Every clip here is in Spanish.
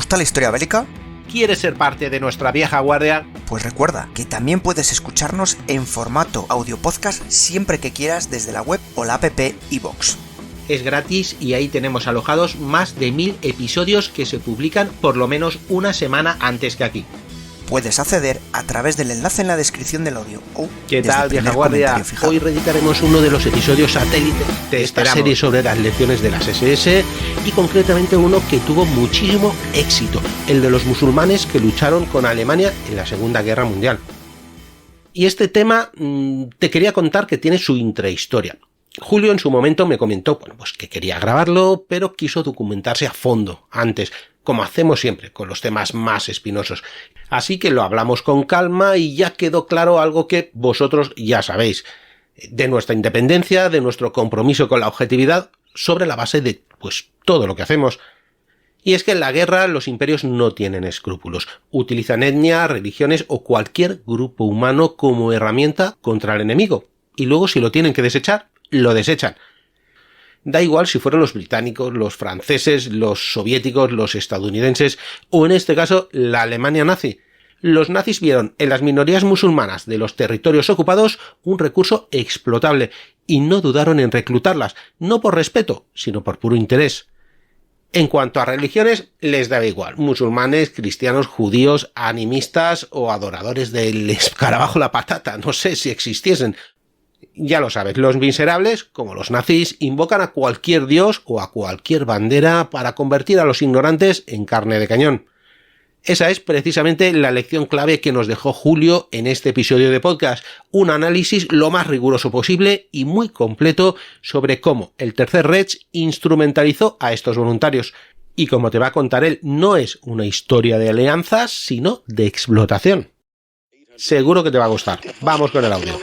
gusta la historia bélica? ¿Quieres ser parte de nuestra vieja guardia? Pues recuerda que también puedes escucharnos en formato audio podcast siempre que quieras desde la web o la app iVoox. Es gratis y ahí tenemos alojados más de 1000 episodios que se publican por lo menos una semana antes que aquí. Puedes acceder a través del enlace en la descripción del audio. ¿Qué tal, vieja guardia? Hoy reeditaremos uno de los episodios satélite de esta serie sobre las lecciones de las SS y concretamente uno que tuvo muchísimo éxito, el de los musulmanes que lucharon con Alemania en la Segunda Guerra Mundial. Y este tema te quería contar que tiene su intrahistoria. Julio en su momento me comentó que quería grabarlo, pero quiso documentarse a fondo antes, como hacemos siempre con los temas más espinosos. Así que lo hablamos con calma y ya quedó claro algo que vosotros ya sabéis, de nuestra independencia, de nuestro compromiso con la objetividad, sobre la base de todo lo que hacemos. Y es que en la guerra los imperios no tienen escrúpulos, utilizan etnia, religiones o cualquier grupo humano como herramienta contra el enemigo, y luego si lo tienen que desechar, lo desechan. Da igual si fueron los británicos, los franceses, los soviéticos, los estadounidenses o en este caso la Alemania nazi. Los nazis vieron en las minorías musulmanas de los territorios ocupados un recurso explotable y no dudaron en reclutarlas, no por respeto, sino por puro interés. En cuanto a religiones, les daba igual, musulmanes, cristianos, judíos, animistas o adoradores del escarabajo la patata, no sé si existiesen. Ya lo sabes, los miserables, como los nazis, invocan a cualquier dios o a cualquier bandera para convertir a los ignorantes en carne de cañón. Esa es precisamente la lección clave que nos dejó Julio en este episodio de podcast, un análisis lo más riguroso posible y muy completo sobre cómo el Tercer Reich instrumentalizó a estos voluntarios. Y como te va a contar él, no es una historia de alianzas, sino de explotación. Seguro que te va a gustar. Vamos con el audio.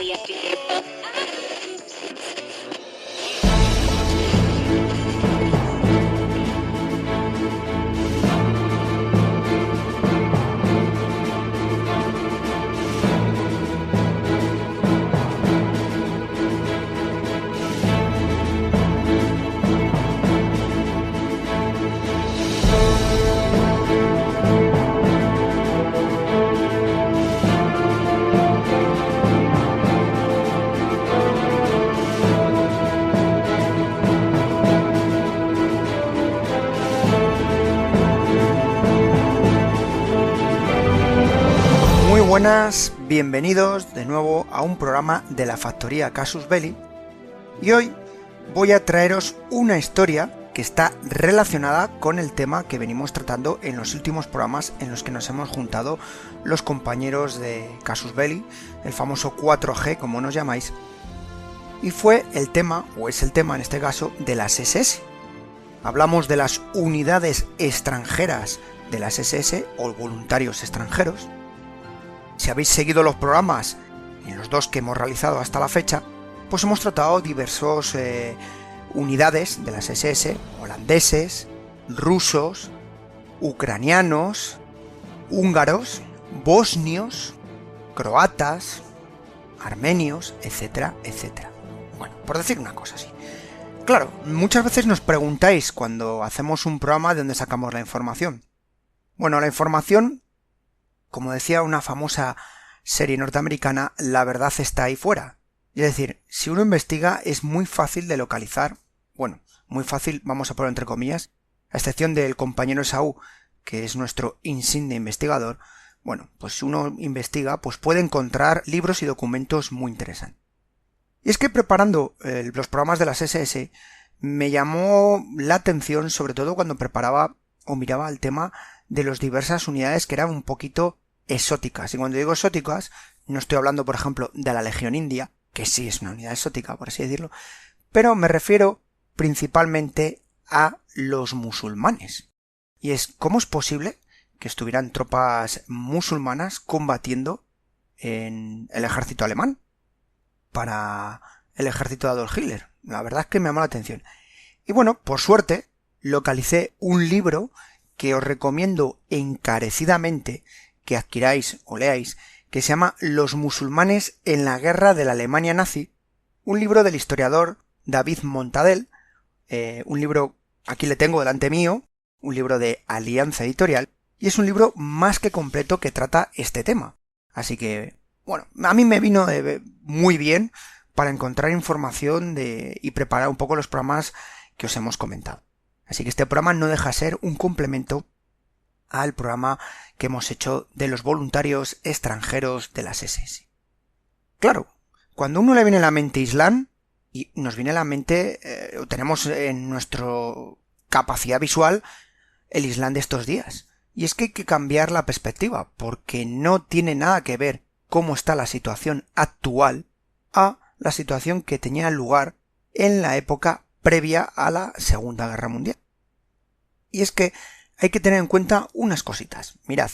Buenas, bienvenidos de nuevo a un programa de la factoría Casus Belli y hoy voy a traeros una historia que está relacionada con el tema que venimos tratando en los últimos programas en los que nos hemos juntado los compañeros de Casus Belli, el famoso 4G como nos llamáis, y fue el tema, o es el tema en este caso, de las SS. Hablamos de las unidades extranjeras de las SS o voluntarios extranjeros. Si habéis seguido los programas, en los dos que hemos realizado hasta la fecha, pues hemos tratado diversos unidades de las SS, holandeses, rusos, ucranianos, húngaros, bosnios, croatas, armenios, etcétera, etcétera. Bueno, por decir una cosa así. Claro, muchas veces nos preguntáis cuando hacemos un programa de dónde sacamos la información. Bueno, la información, como decía una famosa serie norteamericana, la verdad está ahí fuera. Es decir, si uno investiga es muy fácil de localizar, bueno, muy fácil, vamos a ponerlo entre comillas, a excepción del compañero Esaú, que es nuestro insigne investigador. Bueno, pues si uno investiga, pues puede encontrar libros y documentos muy interesantes. Y es que preparando los programas de las SS, me llamó la atención, sobre todo cuando preparaba o miraba el tema de las diversas unidades que eran un poquito exóticas. Y cuando digo exóticas, no estoy hablando, por ejemplo, de la Legión India, que sí es una unidad exótica, por así decirlo, pero me refiero principalmente a los musulmanes. Y es, ¿cómo es posible que estuvieran tropas musulmanas combatiendo en el ejército alemán para el ejército de Adolf Hitler? La verdad es que me llamó la atención. Y bueno, por suerte, localicé un libro que os recomiendo encarecidamente que adquiráis o leáis, que se llama Los musulmanes en la guerra de la Alemania nazi, un libro del historiador David Montadel, un libro, aquí le tengo delante mío, un libro de Alianza Editorial, y es un libro más que completo que trata este tema. Así que, bueno, a mí me vino muy bien para encontrar información y preparar un poco los programas que os hemos comentado. Así que este programa no deja de ser un complemento al programa que hemos hecho de los voluntarios extranjeros de las SS. Claro, cuando uno le viene a la mente Islam, y nos viene a la mente, tenemos en nuestra capacidad visual el Islam de estos días. Y es que hay que cambiar la perspectiva, porque no tiene nada que ver cómo está la situación actual a la situación que tenía lugar en la época previa a la Segunda Guerra Mundial. Y es que hay que tener en cuenta unas cositas. Mirad,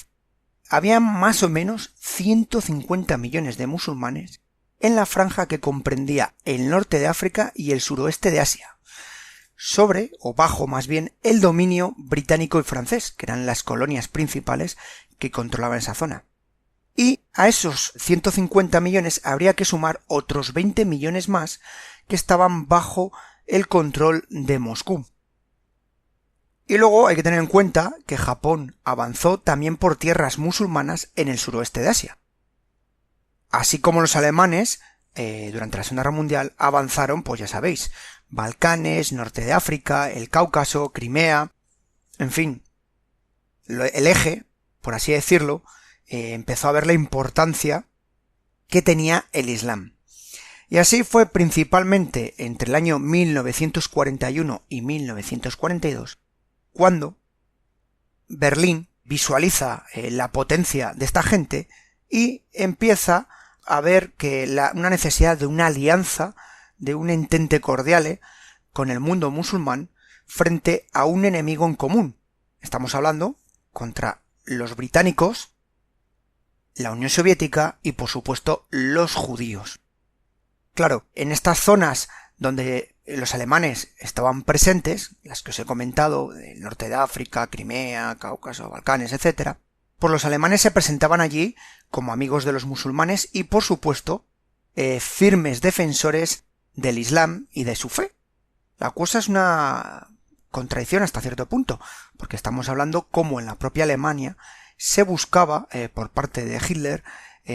había más o menos 150 millones de musulmanes en la franja que comprendía el norte de África y el suroeste de Asia, sobre, o bajo más bien, el dominio británico y francés, que eran las colonias principales que controlaban esa zona. Y a esos 150 millones habría que sumar otros 20 millones más que estaban bajo el control de Moscú. Y luego hay que tener en cuenta que Japón avanzó también por tierras musulmanas en el suroeste de Asia. Así como los alemanes, durante la Segunda Guerra Mundial, avanzaron, pues ya sabéis, Balcanes, norte de África, el Cáucaso, Crimea, en fin, el eje, por así decirlo, empezó a ver la importancia que tenía el Islam. Y así fue principalmente entre el año 1941 y 1942, cuando Berlín visualiza la potencia de esta gente y empieza a ver que una necesidad de una alianza, de un entente cordial con el mundo musulmán frente a un enemigo en común. Estamos hablando contra los británicos, la Unión Soviética y, por supuesto, los judíos. Claro, en estas zonas donde los alemanes estaban presentes, las que os he comentado, el norte de África, Crimea, Cáucaso, Balcanes, etc., pues los alemanes se presentaban allí como amigos de los musulmanes y, por supuesto, firmes defensores del Islam y de su fe. La cosa es una contradicción hasta cierto punto, porque estamos hablando como en la propia Alemania se buscaba, por parte de Hitler,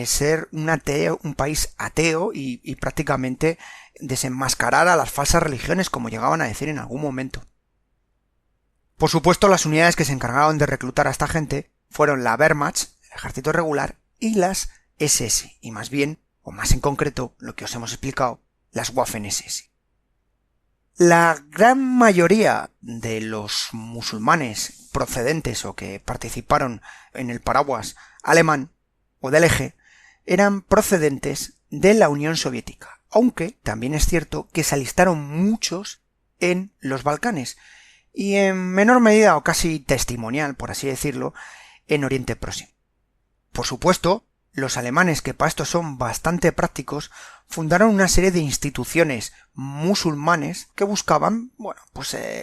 ser un país ateo y prácticamente desenmascarar a las falsas religiones, como llegaban a decir en algún momento. Por supuesto, las unidades que se encargaron de reclutar a esta gente fueron la Wehrmacht, el ejército regular, y las SS, y más bien, o más en concreto, lo que os hemos explicado, las Waffen-SS. La gran mayoría de los musulmanes procedentes o que participaron en el paraguas alemán o del eje eran procedentes de la Unión Soviética, aunque también es cierto que se alistaron muchos en los Balcanes y en menor medida o casi testimonial, por así decirlo, en Oriente Próximo. Por supuesto, los alemanes, que para esto son bastante prácticos, fundaron una serie de instituciones musulmanes que buscaban,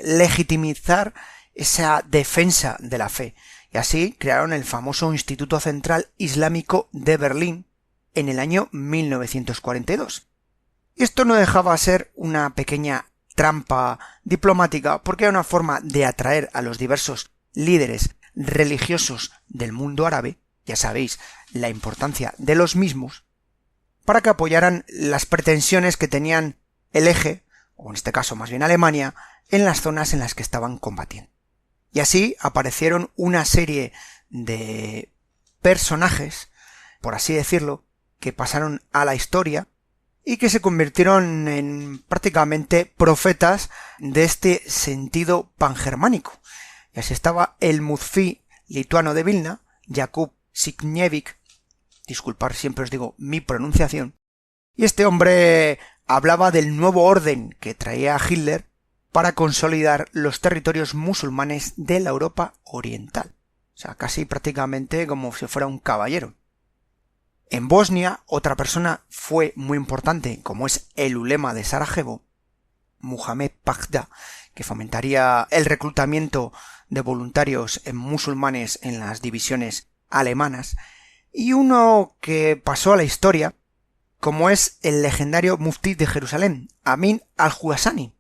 legitimizar esa defensa de la fe, y así crearon el famoso Instituto Central Islámico de Berlín en el año 1942. Y esto no dejaba de ser una pequeña trampa diplomática, porque era una forma de atraer a los diversos líderes religiosos del mundo árabe, ya sabéis la importancia de los mismos, para que apoyaran las pretensiones que tenían el eje, o en este caso más bien Alemania, en las zonas en las que estaban combatiendo. Y así aparecieron una serie de personajes, por así decirlo, que pasaron a la historia y que se convirtieron en prácticamente profetas de este sentido pangermánico. Y así estaba el mufti lituano de Vilna, Jakub Signiewicz, disculpad, siempre os digo mi pronunciación, y este hombre hablaba del nuevo orden que traía Hitler para consolidar los territorios musulmanes de la Europa oriental. O sea, casi prácticamente como si fuera un caballero. En Bosnia, otra persona fue muy importante, como es el ulema de Sarajevo, Muhammed Pasha, que fomentaría el reclutamiento de voluntarios musulmanes en las divisiones alemanas, y uno que pasó a la historia, como es el legendario muftí de Jerusalén, Amin al-Juasani,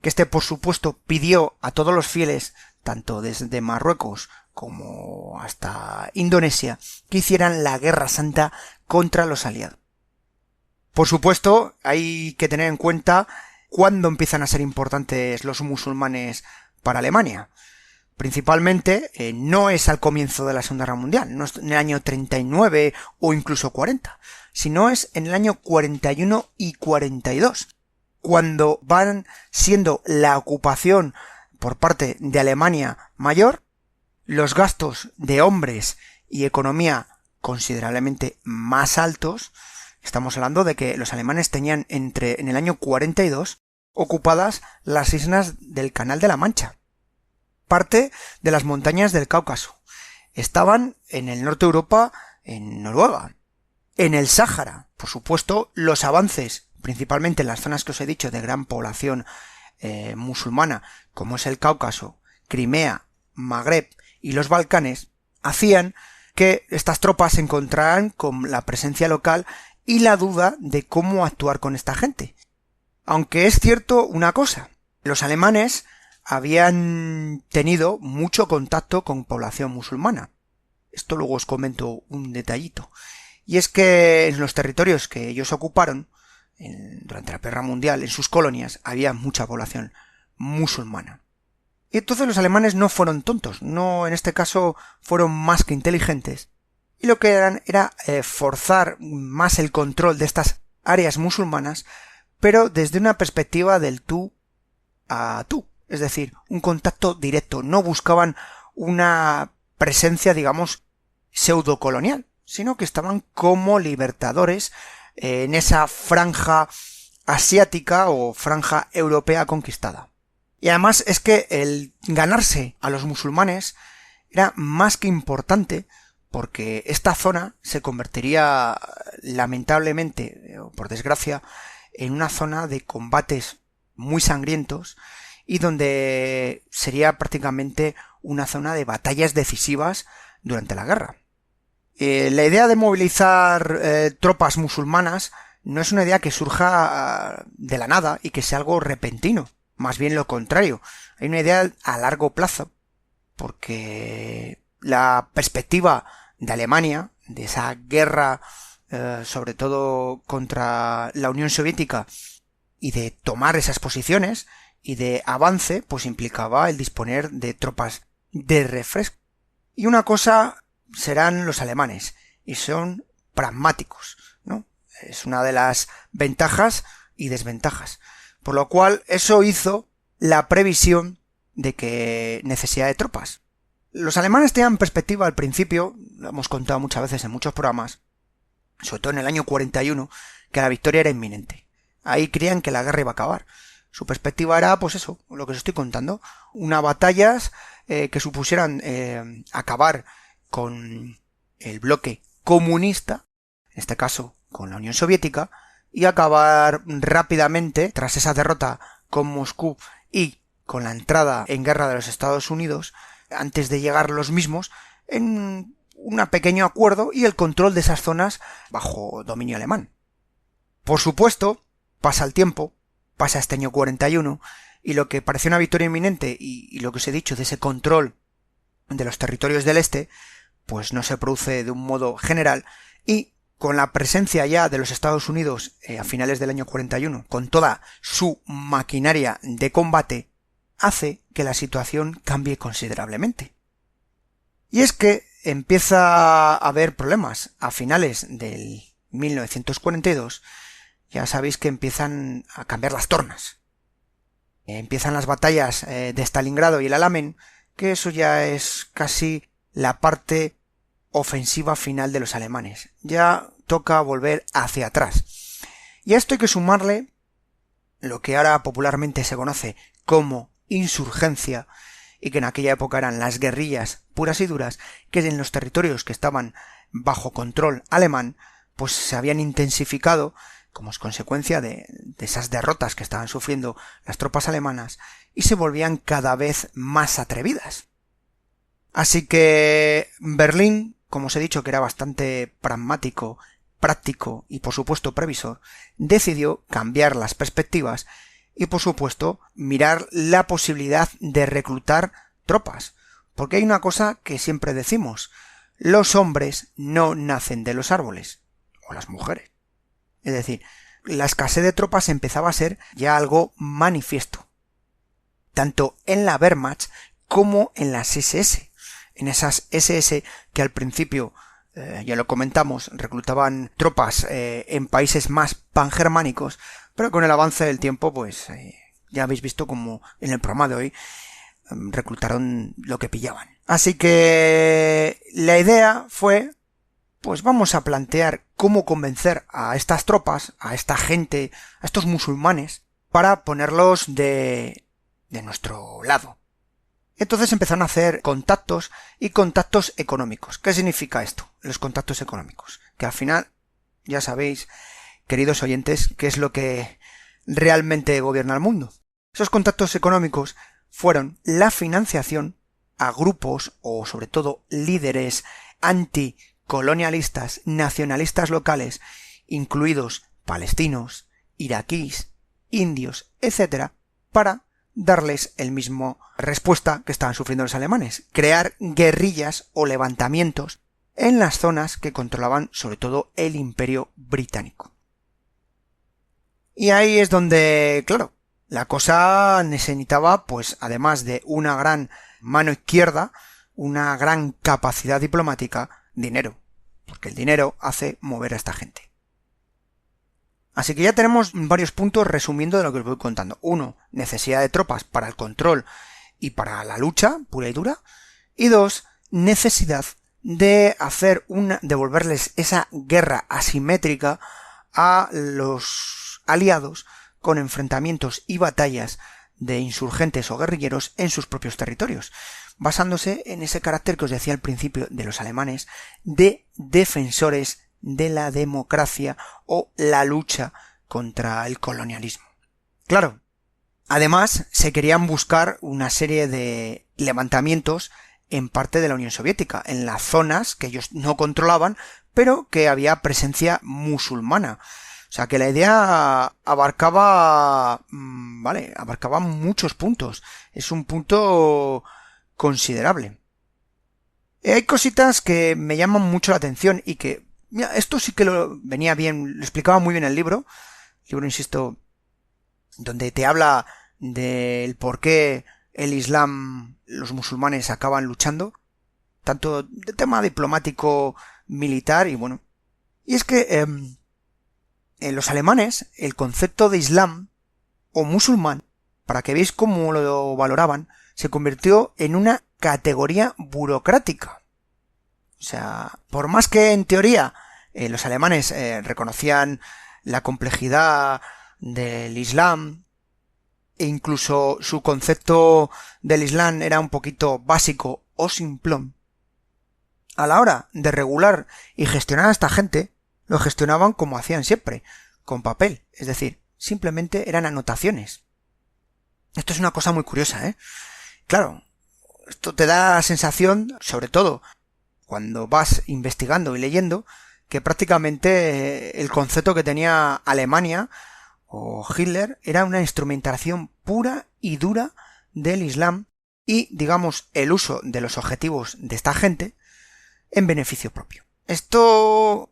que por supuesto pidió a todos los fieles, tanto desde Marruecos como hasta Indonesia, que hicieran la guerra santa contra los aliados. Por supuesto, hay que tener en cuenta cuándo empiezan a ser importantes los musulmanes para Alemania. Principalmente, no es al comienzo de la Segunda Guerra Mundial, no es en el año 39 o incluso 40, sino es en el año 41 y 42, cuando van siendo la ocupación por parte de Alemania mayor, los gastos de hombres y economía considerablemente más altos. Estamos hablando de que los alemanes tenían en el año 42 ocupadas las islas del Canal de la Mancha, parte de las montañas del Cáucaso. Estaban en el norte de Europa, en Noruega, en el Sáhara. Por supuesto, los avances, principalmente en las zonas que os he dicho de gran población musulmana, como es el Cáucaso, Crimea, Magreb y los Balcanes, hacían que estas tropas se encontraran con la presencia local y la duda de cómo actuar con esta gente. Aunque es cierto una cosa, los alemanes habían tenido mucho contacto con población musulmana. Esto luego os comento un detallito. Y es que en los territorios que ellos ocuparon, durante la Guerra Mundial, en sus colonias, había mucha población musulmana. Y entonces los alemanes no fueron tontos, no, en este caso fueron más que inteligentes. Y lo que eran era forzar más el control de estas áreas musulmanas, pero desde una perspectiva del tú a tú. Es decir, un contacto directo. No buscaban una presencia, digamos, pseudocolonial, sino que estaban como libertadores en esa franja asiática o franja europea conquistada. Y además es que el ganarse a los musulmanes era más que importante, porque esta zona se convertiría lamentablemente, o por desgracia, en una zona de combates muy sangrientos y donde sería prácticamente una zona de batallas decisivas durante la guerra. La idea de movilizar tropas musulmanas no es una idea que surja de la nada y que sea algo repentino, más bien lo contrario. Hay una idea a largo plazo, porque la perspectiva de Alemania, de esa guerra sobre todo contra la Unión Soviética, y de tomar esas posiciones y de avance, pues implicaba el disponer de tropas de refresco. Y una cosa serán los alemanes, y son pragmáticos, ¿no? Es una de las ventajas y desventajas. Por lo cual, eso hizo la previsión de que necesidad de tropas. Los alemanes tenían perspectiva al principio, lo hemos contado muchas veces en muchos programas, sobre todo en el año 41, que la victoria era inminente. Ahí creían que la guerra iba a acabar. Su perspectiva era, pues eso, lo que os estoy contando, unas batallas que supusieran acabar con el bloque comunista, en este caso con la Unión Soviética, y acabar rápidamente, tras esa derrota con Moscú y con la entrada en guerra de los Estados Unidos, antes de llegar los mismos, en un pequeño acuerdo y el control de esas zonas bajo dominio alemán. Por supuesto, pasa el tiempo, pasa este año 41, y lo que parecía una victoria inminente y lo que os he dicho de ese control de los territorios del este, pues no se produce de un modo general, y con la presencia ya de los Estados Unidos a finales del año 41, con toda su maquinaria de combate, hace que la situación cambie considerablemente. Y es que empieza a haber problemas a finales del 1942, ya sabéis que empiezan a cambiar las tornas. Empiezan las batallas de Stalingrado y el Alamein, que eso ya es casi la parte ofensiva final de los alemanes. Ya toca volver hacia atrás. Y a esto hay que sumarle lo que ahora popularmente se conoce como insurgencia, y que en aquella época eran las guerrillas puras y duras, que en los territorios que estaban bajo control alemán, pues se habían intensificado como consecuencia de esas derrotas que estaban sufriendo las tropas alemanas, y se volvían cada vez más atrevidas. Así que Berlín, como os he dicho que era bastante pragmático, práctico y por supuesto previsor, decidió cambiar las perspectivas y por supuesto mirar la posibilidad de reclutar tropas, Porque hay una cosa que siempre decimos: los hombres no nacen de los árboles, o las mujeres. Es decir, la escasez de tropas empezaba a ser ya algo manifiesto, tanto en la Wehrmacht como en las SS. En esas SS que al principio, ya lo comentamos, reclutaban tropas en países más pangermánicos, pero con el avance del tiempo, pues ya habéis visto como en el programa de hoy reclutaron lo que pillaban. Así que la idea fue, pues vamos a plantear cómo convencer a estas tropas, a esta gente, a estos musulmanes, para ponerlos de nuestro lado. Entonces empezaron a hacer contactos y contactos económicos. ¿Qué significa esto? Los contactos económicos. Que al final, ya sabéis, queridos oyentes, qué es lo que realmente gobierna el mundo. Esos contactos económicos fueron la financiación a grupos o sobre todo líderes anticolonialistas, nacionalistas locales, incluidos palestinos, iraquíes, indios, etc., para darles el mismo respuesta que estaban sufriendo los alemanes: crear guerrillas o levantamientos en las zonas que controlaban sobre todo el Imperio Británico. Y ahí es donde, claro, la cosa necesitaba, pues además de una gran mano izquierda, una gran capacidad diplomática, dinero, porque el dinero hace mover a esta gente. Así que ya tenemos varios puntos resumiendo de lo que os voy contando. 1. Necesidad de tropas para el control y para la lucha pura y dura. Y 2. Necesidad de devolverles esa guerra asimétrica a los aliados con enfrentamientos y batallas de insurgentes o guerrilleros en sus propios territorios, basándose en ese carácter que os decía al principio de los alemanes de defensores de la democracia o la lucha contra el colonialismo. Claro, además se querían buscar una serie de levantamientos en parte de la Unión Soviética, en las zonas que ellos no controlaban, pero que había presencia musulmana. O sea que la idea abarcaba muchos puntos. Es un punto considerable. Hay cositas que me llaman mucho la atención y que, mira, esto sí que lo explicaba muy bien el libro, insisto, donde te habla del por qué el Islam, los musulmanes acaban luchando, tanto de tema diplomático, militar y bueno. Y es que en los alemanes el concepto de Islam o musulmán, para que veáis cómo lo valoraban, se convirtió en una categoría burocrática. O sea, por más que en teoría los alemanes reconocían la complejidad del Islam e incluso su concepto del Islam era un poquito básico o simplón, a la hora de regular y gestionar a esta gente, lo gestionaban como hacían siempre, con papel, es decir, simplemente eran anotaciones. Esto es una cosa muy curiosa, ¿eh? Claro, esto te da la sensación, sobre todo cuando vas investigando y leyendo, que prácticamente el concepto que tenía Alemania o Hitler era una instrumentación pura y dura del Islam y, digamos, el uso de los objetivos de esta gente en beneficio propio. Esto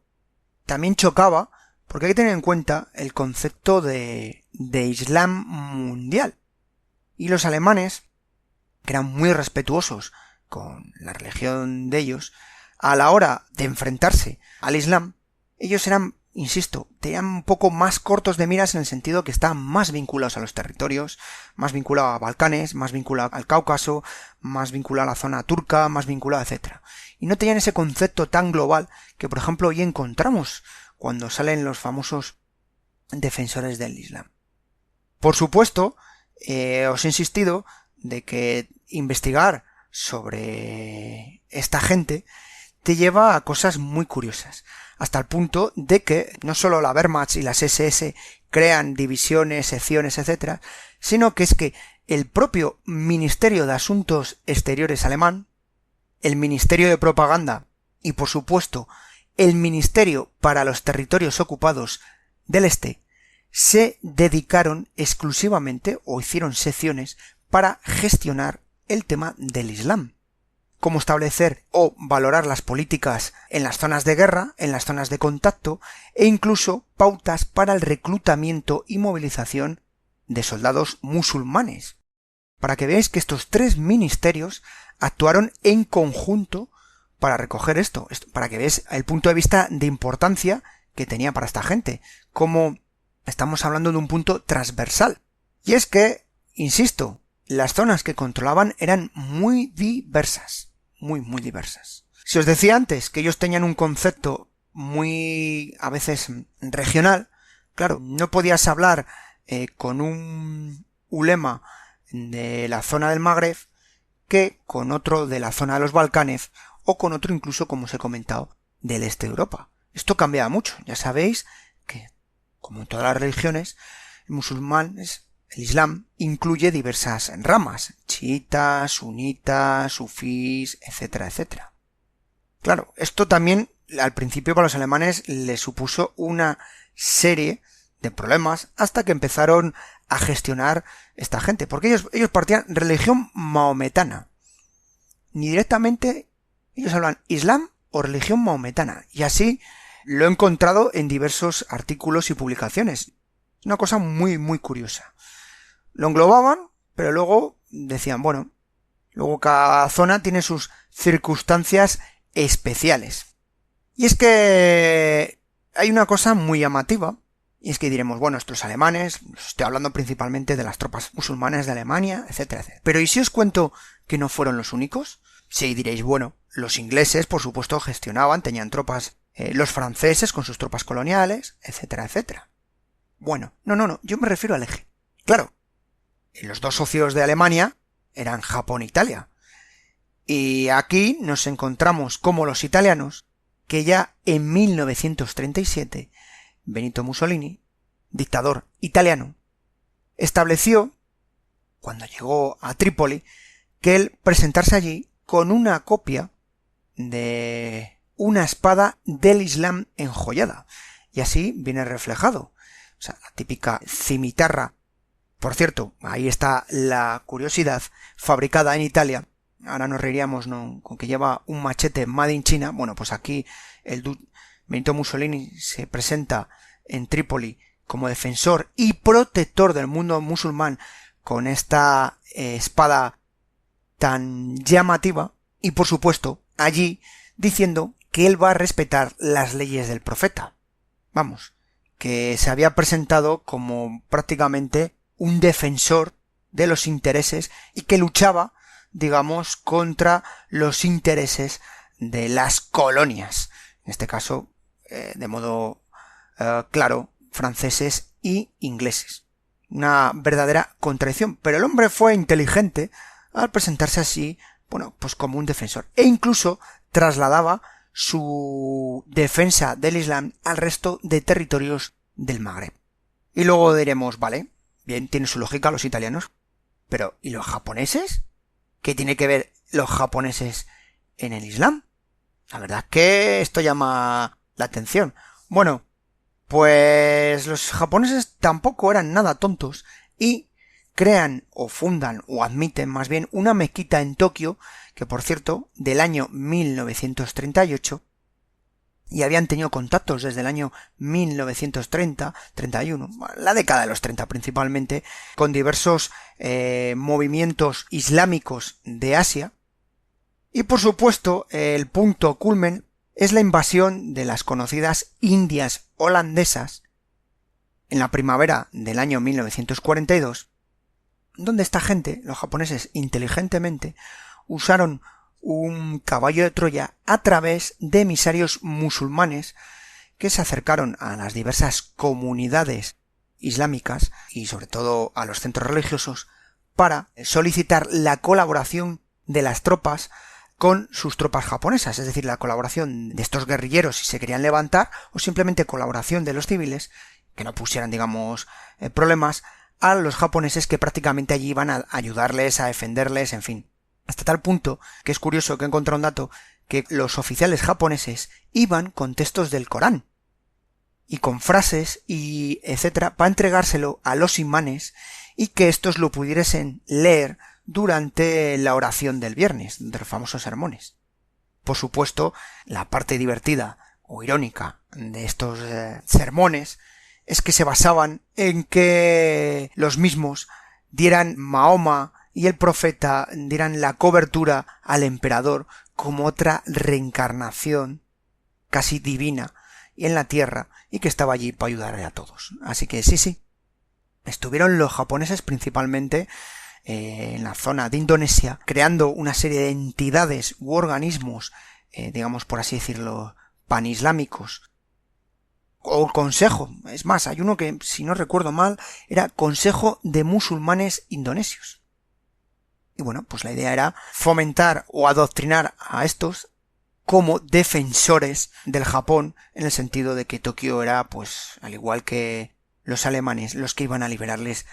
también chocaba porque hay que tener en cuenta el concepto de Islam mundial. Y los alemanes, que eran muy respetuosos con la religión de ellos, a la hora de enfrentarse al Islam, ellos eran, insisto, tenían un poco más cortos de miras en el sentido que estaban más vinculados a los territorios, más vinculados a Balcanes, más vinculados al Cáucaso, más vinculados a la zona turca, más vinculados, etc. Y no tenían ese concepto tan global que, por ejemplo, hoy encontramos cuando salen los famosos defensores del Islam. Por supuesto, os he insistido de que investigar sobre esta gente te lleva a cosas muy curiosas, hasta el punto de que no solo la Wehrmacht y las SS crean divisiones, secciones, etc., sino que es que el propio Ministerio de Asuntos Exteriores alemán, el Ministerio de Propaganda y, por supuesto, el Ministerio para los Territorios Ocupados del Este se dedicaron exclusivamente o hicieron secciones para gestionar el tema del Islam. cómo establecer o valorar las políticas en las zonas de guerra, en las zonas de contacto e incluso pautas para el reclutamiento y movilización de soldados musulmanes. Para que veáis que estos 3 ministerios actuaron en conjunto para recoger esto, para que veáis el punto de vista de importancia que tenía para esta gente, como estamos hablando de un punto transversal. Y es que, insisto, las zonas que controlaban eran muy diversas, muy diversas. Si os decía antes que ellos tenían un concepto muy, a veces, regional, claro, no podías hablar con un ulema de la zona del Magreb que con otro de la zona de los Balcanes o con otro incluso, como os he comentado, del este de Europa. Esto cambiaba mucho. Ya sabéis que, como en todas las religiones, el Islam incluye diversas ramas, chiitas, sunitas, sufís, etcétera, etcétera. Claro, esto también al principio para los alemanes les supuso una serie de problemas hasta que empezaron a gestionar esta gente, porque ellos partían religión maometana. Ni directamente ellos hablan Islam o religión maometana, y así lo he encontrado en diversos artículos y publicaciones. Una cosa muy curiosa. Lo englobaban, pero luego decían, bueno, luego cada zona tiene sus circunstancias especiales. Y es que hay una cosa muy llamativa, y es que diremos, bueno, estos alemanes, estoy hablando principalmente de las tropas musulmanas de Alemania, etcétera, etcétera. Pero ¿y si os cuento que no fueron los únicos? Sí, diréis, bueno, los ingleses, por supuesto, gestionaban, tenían tropas, los franceses con sus tropas coloniales, etcétera, etcétera. Bueno, no, yo me refiero al eje. Claro, los 2 socios de Alemania eran Japón e Italia. Y aquí nos encontramos como los italianos, que ya en 1937, Benito Mussolini, dictador italiano, estableció, cuando llegó a Trípoli, que él presentarse allí con una copia de una espada del Islam enjollada. Y así viene reflejado. O sea, la típica cimitarra. Por cierto, ahí está la curiosidad, fabricada en Italia. Ahora nos reiríamos, ¿no?, con que lleva un machete made in China. Bueno, pues aquí Benito Mussolini se presenta en Trípoli como defensor y protector del mundo musulmán con esta espada tan llamativa, y por supuesto allí diciendo que él va a respetar las leyes del profeta. Vamos, que se había presentado como prácticamente un defensor de los intereses y que luchaba, digamos, contra los intereses de las colonias, en este caso de modo claro, franceses y ingleses. Una verdadera contradicción, pero el hombre fue inteligente al presentarse así, bueno, pues como un defensor, e incluso trasladaba su defensa del Islam al resto de territorios del Magreb. Y luego diremos, vale, bien, tiene su lógica los italianos, pero ¿y los japoneses? ¿Qué tiene que ver los japoneses en el Islam? La verdad es que esto llama la atención. Bueno, pues los japoneses tampoco eran nada tontos y crean o fundan o admiten más bien una mezquita en Tokio, que por cierto, del año 1938, y habían tenido contactos desde el año 1930, 31, la década de los 30 principalmente, con diversos movimientos islámicos de Asia. Y por supuesto, el punto culmen es la invasión de las conocidas Indias holandesas en la primavera del año 1942, donde esta gente, los japoneses, inteligentemente, usaron un caballo de Troya a través de emisarios musulmanes que se acercaron a las diversas comunidades islámicas y sobre todo a los centros religiosos para solicitar la colaboración de las tropas con sus tropas japonesas, es decir, la colaboración de estos guerrilleros si se querían levantar o simplemente colaboración de los civiles que no pusieran, digamos, problemas a los japoneses que prácticamente allí iban a ayudarles, a defenderles, en fin. Hasta tal punto que es curioso que he encontrado un dato que los oficiales japoneses iban con textos del Corán y con frases y etcétera para entregárselo a los imanes y que estos lo pudiesen leer durante la oración del viernes, de los famosos sermones. Por supuesto, la parte divertida o irónica de estos sermones es que se basaban en que los mismos dieran Mahoma y el profeta dieran la cobertura al emperador como otra reencarnación casi divina en la tierra y que estaba allí para ayudar a todos. Así que sí, estuvieron los japoneses principalmente en la zona de Indonesia creando una serie de entidades u organismos, digamos por así decirlo, panislámicos o consejo. Es más, hay uno que, si no recuerdo mal, era Consejo de Musulmanes Indonesios. Y bueno, pues la idea era fomentar o adoctrinar a estos como defensores del Japón, en el sentido de que Tokio era, pues, al igual que los alemanes, los que iban a liberarles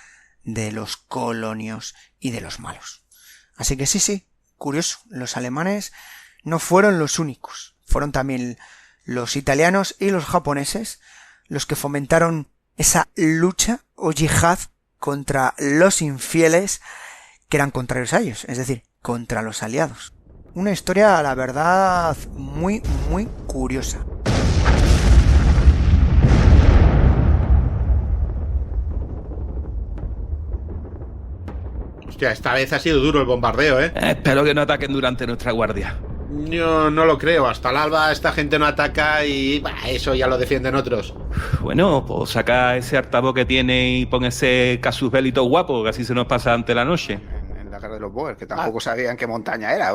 de los colonios y de los malos. Así que sí, curioso, los alemanes no fueron los únicos, fueron también los italianos y los japoneses los que fomentaron esa lucha o yihad contra los infieles que eran contrarios a ellos, es decir, contra los aliados. Una historia, la verdad, muy curiosa. Hostia, esta vez ha sido duro el bombardeo, ¿eh? Espero que no ataquen durante nuestra guardia. Yo no lo creo, hasta el alba esta gente no ataca y eso ya lo defienden otros. Bueno, pues saca ese altavoz que tiene y pon ese casus belli todo guapo, que así se nos pasa ante la noche. En la guerra de los Boers, que tampoco sabían qué montaña era.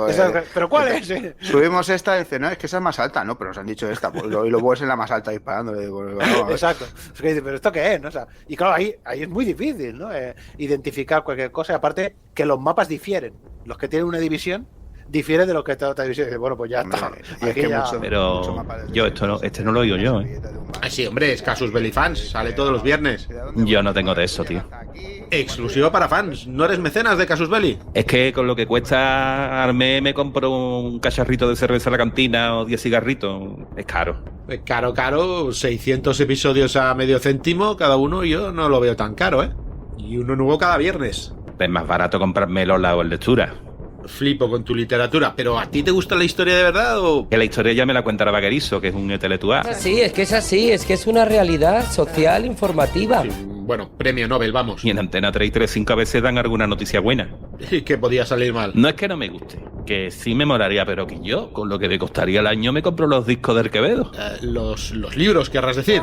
¿Pero cuál es? Subimos esta y dice, no, es que esa es más alta. No, pero nos han dicho esta. Y los Boers en la más alta disparando. No, exacto. Es que dice, ¿pero esto qué es? ¿No? O sea, y claro, ahí es muy difícil, ¿no? Identificar cualquier cosa. Y aparte, que los mapas difieren. Los que tienen una división difiere de lo que está otra división. Bueno, pues ya está. Es que ya... Pero yo este no lo oigo yo, ¿eh? Ah, sí, hombre, es Casus Belli Fans, sale todos los viernes. Yo no tengo de eso, tío. Exclusivo para fans, ¿no eres mecenas de Casus Belli? Es que con lo que cuesta al mes me compro un cacharrito de cerveza a la cantina o 10 cigarritos. Es caro. Caro, 600 episodios a medio céntimo cada uno, yo no lo veo tan caro, ¿eh? Y uno nuevo cada viernes. Es más barato comprarme Lola o el lectura. Flipo con tu literatura, pero ¿a ti te gusta la historia de verdad o...? Que la historia ya me la cuenta Vaquerizo, que es un intelectual. Sí, es que es así, es que es una realidad social informativa. Sí, bueno, premio Nobel, vamos. Y en Antena 3 y 3.5 a veces dan alguna noticia buena. ¿Y qué podía salir mal? No es que no me guste, que sí me molaría, pero que yo, con lo que me costaría el año, me compro los discos del Quevedo. Los libros, querrás decir.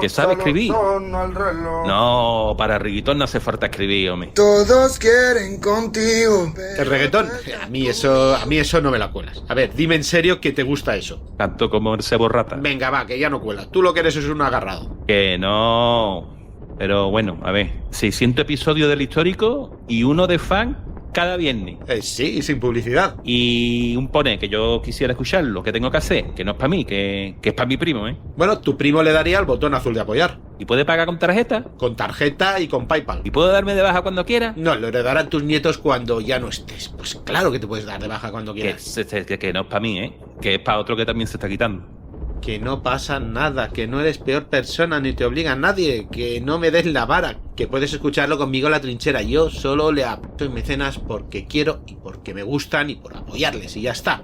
¿Que sabe escribir? No, para reggaetón no hace falta escribir, hombre. Todos quieren contigo. ¿El reggaetón? A mí eso no me la cuelas. A ver, dime en serio que te gusta eso. Tanto como el Sebo Rata. Venga, va, que ya no cuela. Tú lo que eres es un agarrado. Que no... Pero bueno, a ver, 600 episodios del histórico y uno de fan cada viernes. Sí, sin publicidad. Y un pone que yo quisiera escucharlo, que tengo que hacer, que no es para mí, que es para mi primo, ¿eh? Bueno, tu primo le daría el botón azul de apoyar. ¿Y puede pagar con tarjeta? Con tarjeta y con PayPal. ¿Y puedo darme de baja cuando quiera? No, lo heredarán tus nietos cuando ya no estés. Pues claro que te puedes dar de baja cuando quieras. Que no es para mí, ¿eh? Que es para otro que también se está quitando. Que no pasa nada, que no eres peor persona ni te obliga a nadie, que no me des la vara, que puedes escucharlo conmigo en la trinchera. Yo solo le apoyo en mecenas porque quiero y porque me gustan y por apoyarles y ya está.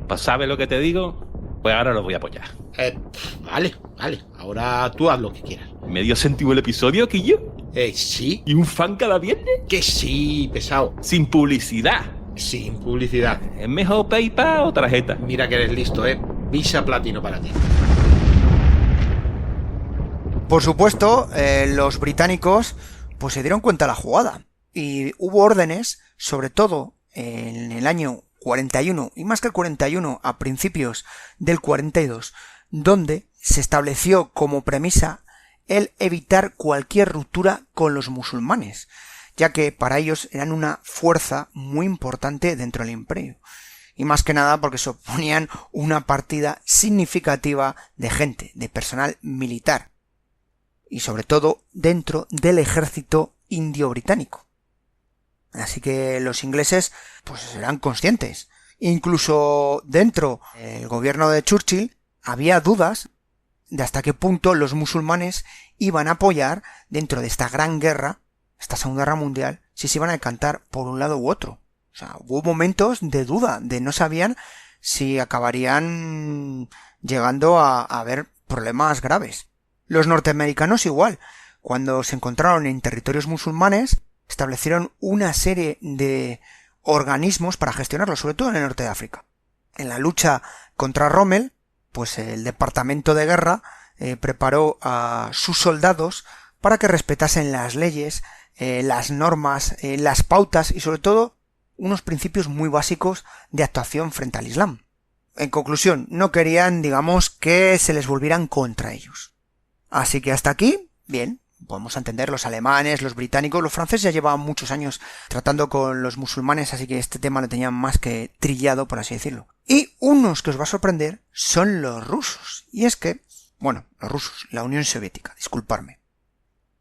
Pues ¿sabes lo que te digo? Pues ahora los voy a apoyar. Vale, ahora tú haz lo que quieras. ¿Medio céntimo el episodio, Quillo? Sí. ¿Y un fan cada viernes? Que sí, pesado. Sin publicidad. Sin publicidad. ¿Es mejor PayPal o tarjeta? Mira que eres listo, Visa Platino para ti. Por supuesto, los británicos pues se dieron cuenta de la jugada y hubo órdenes, sobre todo en el año 41 y más que el 41 a principios del 42, donde se estableció como premisa el evitar cualquier ruptura con los musulmanes, ya que para ellos eran una fuerza muy importante dentro del imperio. Y más que nada porque suponían una partida significativa de gente, de personal militar. Y sobre todo dentro del ejército indio británico. Así que los ingleses pues eran conscientes. Incluso dentro del gobierno de Churchill había dudas de hasta qué punto los musulmanes iban a apoyar dentro de esta gran guerra, esta Segunda Guerra Mundial, si se iban a decantar por un lado u otro. O sea, hubo momentos de duda, de no sabían si acabarían llegando a haber problemas graves. Los norteamericanos igual, cuando se encontraron en territorios musulmanes, establecieron una serie de organismos para gestionarlo, sobre todo en el norte de África. En la lucha contra Rommel, pues el Departamento de Guerra preparó a sus soldados para que respetasen las leyes, las normas, las pautas y sobre todo unos principios muy básicos de actuación frente al Islam. En conclusión, no querían, digamos, que se les volvieran contra ellos. Así que hasta aquí, bien, podemos entender, los alemanes, los británicos, los franceses ya llevaban muchos años tratando con los musulmanes, así que este tema lo tenían más que trillado, por así decirlo. Y unos que os va a sorprender son los rusos. Y es que, bueno, los rusos, la Unión Soviética, disculparme.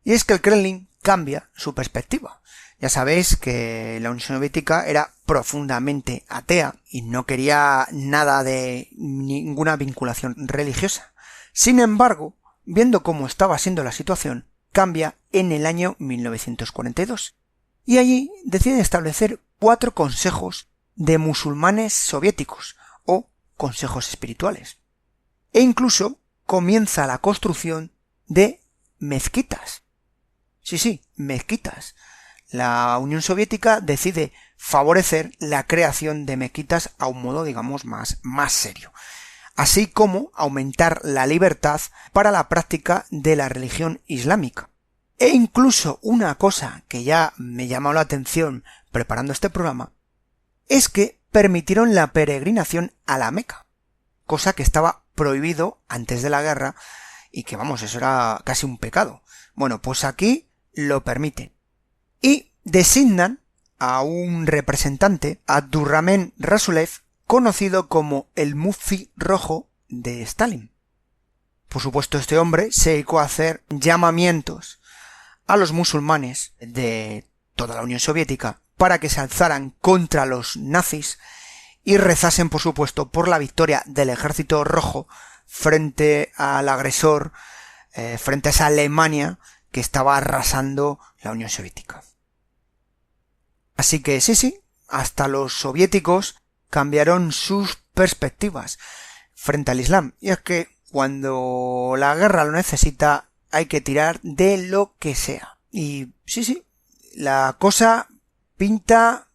Y es que el Kremlin cambia su perspectiva. Ya sabéis que la Unión Soviética era profundamente atea y no quería nada de ninguna vinculación religiosa. Sin embargo, viendo cómo estaba siendo la situación, cambia en el año 1942. Y allí deciden establecer 4 consejos de musulmanes soviéticos o consejos espirituales. E incluso comienza la construcción de mezquitas. Sí, mezquitas. La Unión Soviética decide favorecer la creación de mezquitas a un modo, digamos, más serio, así como aumentar la libertad para la práctica de la religión islámica. E incluso una cosa que ya me llamó la atención preparando este programa es que permitieron la peregrinación a la Meca, cosa que estaba prohibido antes de la guerra y que, vamos, eso era casi un pecado. Bueno, pues aquí lo permiten. Y designan a un representante, Abdurrahman Rasulev, conocido como el Mufti Rojo de Stalin. Por supuesto, este hombre se dedicó a hacer llamamientos a los musulmanes de toda la Unión Soviética para que se alzaran contra los nazis y rezasen, por supuesto, por la victoria del Ejército Rojo frente al agresor, frente a esa Alemania que estaba arrasando la Unión Soviética. Así que sí, hasta los soviéticos cambiaron sus perspectivas frente al Islam. Y es que cuando la guerra lo necesita hay que tirar de lo que sea. Y sí, la cosa pinta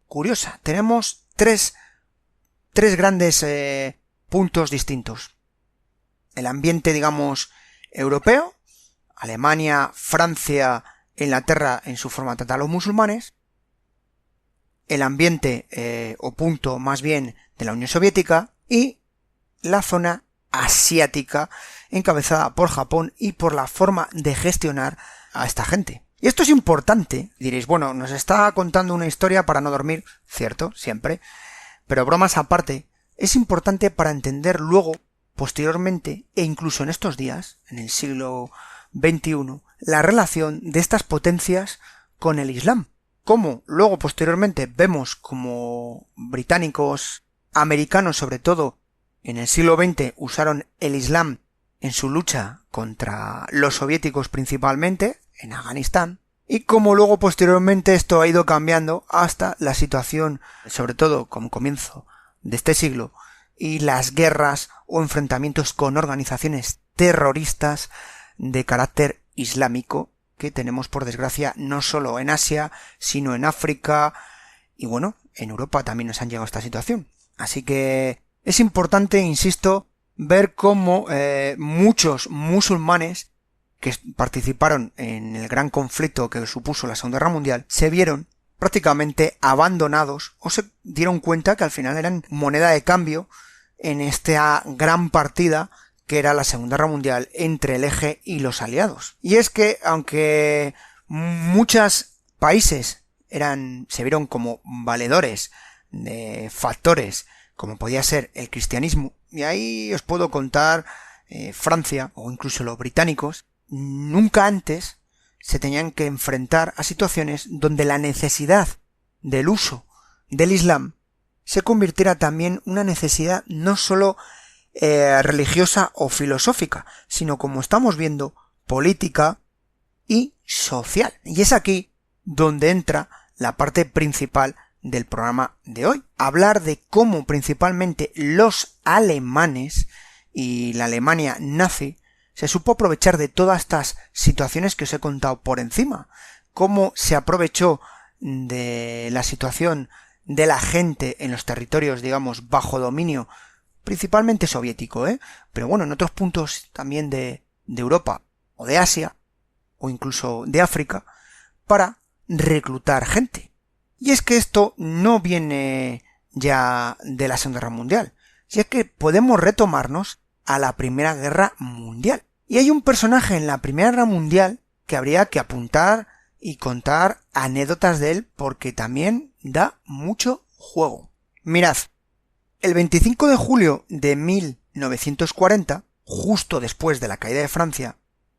curiosa. Tenemos tres grandes puntos distintos. El ambiente, digamos, europeo, Alemania, Francia, Inglaterra en su forma de tratar a los musulmanes. El ambiente o punto más bien de la Unión Soviética y la zona asiática encabezada por Japón y por la forma de gestionar a esta gente. Y esto es importante, diréis, bueno, nos está contando una historia para no dormir, cierto, siempre, pero bromas aparte, es importante para entender luego, posteriormente e incluso en estos días, en el siglo XXI, la relación de estas potencias con el Islam. Como luego posteriormente vemos como británicos, americanos sobre todo, en el siglo XX usaron el Islam en su lucha contra los soviéticos principalmente, en Afganistán, y como luego posteriormente esto ha ido cambiando hasta la situación, sobre todo como comienzo de este siglo, y las guerras o enfrentamientos con organizaciones terroristas de carácter islámico que tenemos por desgracia no solo en Asia, sino en África y bueno, en Europa también nos han llegado a esta situación. Así que es importante, insisto, ver cómo muchos musulmanes que participaron en el gran conflicto que supuso la Segunda Guerra Mundial se vieron prácticamente abandonados o se dieron cuenta que al final eran moneda de cambio en esta gran partida que era la Segunda Guerra Mundial entre el Eje y los aliados. Y es que, aunque muchos países se vieron como valedores de factores como podía ser el cristianismo, y ahí os puedo contar Francia o incluso los británicos, nunca antes se tenían que enfrentar a situaciones donde la necesidad del uso del Islam se convirtiera también en una necesidad no solo religiosa o filosófica, sino como estamos viendo, política y social. Y es aquí donde entra la parte principal del programa de hoy. Hablar de cómo principalmente los alemanes y la Alemania nazi se supo aprovechar de todas estas situaciones que os he contado por encima. Cómo se aprovechó de la situación de la gente en los territorios, digamos, bajo dominio, principalmente soviético, pero bueno, en otros puntos también de Europa o de Asia o incluso de África, para reclutar gente. Y es que esto no viene ya de la Segunda Guerra Mundial, si es que podemos retomarnos a la Primera Guerra Mundial. Y hay un personaje en la Primera Guerra Mundial que habría que apuntar y contar anécdotas de él porque también da mucho juego. Mirad, el 25 de julio de 1940, justo después de la caída de Francia,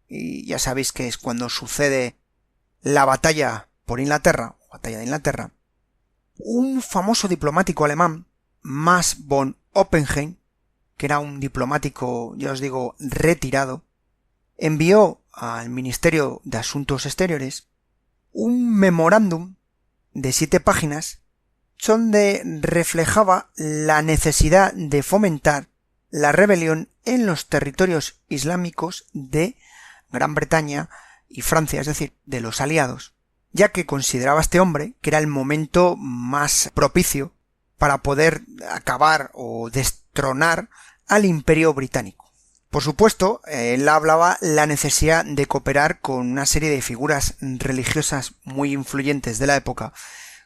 y ya sabéis que es cuando sucede la batalla por Inglaterra, batalla de Inglaterra, un famoso diplomático alemán, Max von Oppenheim, que era un diplomático, ya os digo, retirado, envió al Ministerio de Asuntos Exteriores un memorándum de 7 páginas donde reflejaba la necesidad de fomentar la rebelión en los territorios islámicos de Gran Bretaña y Francia, es decir, de los aliados, ya que consideraba este hombre que era el momento más propicio para poder acabar o destronar al Imperio Británico. Por supuesto, él hablaba la necesidad de cooperar con una serie de figuras religiosas muy influyentes de la época,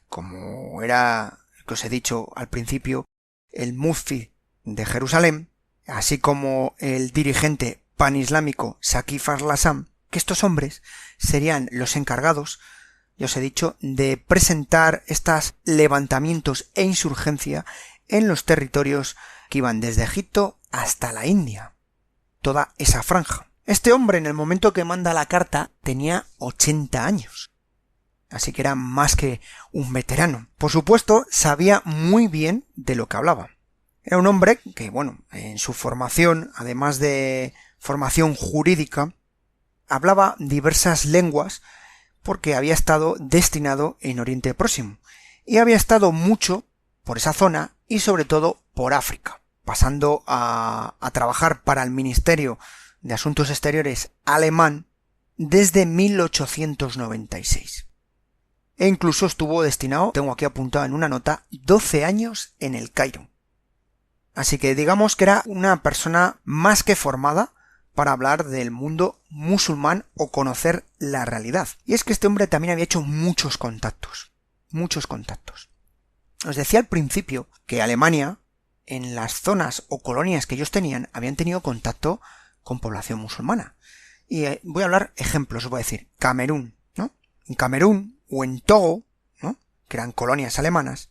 como era, que os he dicho al principio, el mufti de Jerusalén, así como el dirigente panislámico Saqif al-Hasan, que estos hombres serían los encargados, ya os he dicho, de presentar estos levantamientos e insurgencia en los territorios que iban desde Egipto hasta la India. Toda esa franja. Este hombre, en el momento que manda la carta, tenía 80 años. Así que era más que un veterano. Por supuesto, sabía muy bien de lo que hablaba. Era un hombre que, bueno, en su formación, además de formación jurídica, hablaba diversas lenguas porque había estado destinado en Oriente Próximo y había estado mucho por esa zona y sobre todo por África, pasando a trabajar para el Ministerio de Asuntos Exteriores alemán desde 1896. E incluso estuvo destinado, tengo aquí apuntado en una nota, 12 años en el Cairo. Así que digamos que era una persona más que formada para hablar del mundo musulmán o conocer la realidad. Y es que este hombre también había hecho muchos contactos. Os decía al principio que Alemania, en las zonas o colonias que ellos tenían, habían tenido contacto con población musulmana. Y voy a hablar ejemplos, os voy a decir, Camerún, ¿no? En Camerún o en Togo, ¿no? Que eran colonias alemanas,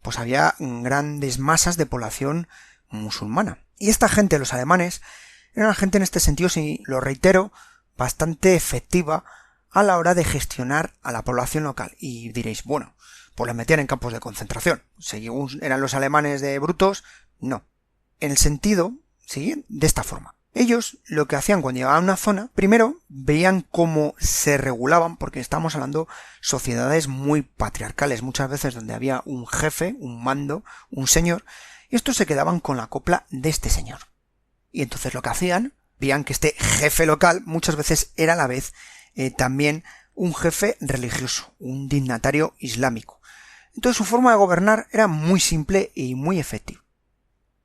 pues había grandes masas de población musulmana. Y esta gente, los alemanes, era una gente en este sentido, si lo reitero, bastante efectiva a la hora de gestionar a la población local. Y diréis, bueno, pues les metían en campos de concentración. Según eran los alemanes de brutos, no. En el sentido, ¿sí? De esta forma. Ellos lo que hacían cuando llegaban a una zona, primero veían cómo se regulaban, porque estamos hablando sociedades muy patriarcales, muchas veces donde había un jefe, un mando, un señor, y estos se quedaban con la copla de este señor. Y entonces lo que hacían, veían que este jefe local muchas veces era a la vez también un jefe religioso, un dignatario islámico. Entonces su forma de gobernar era muy simple y muy efectiva.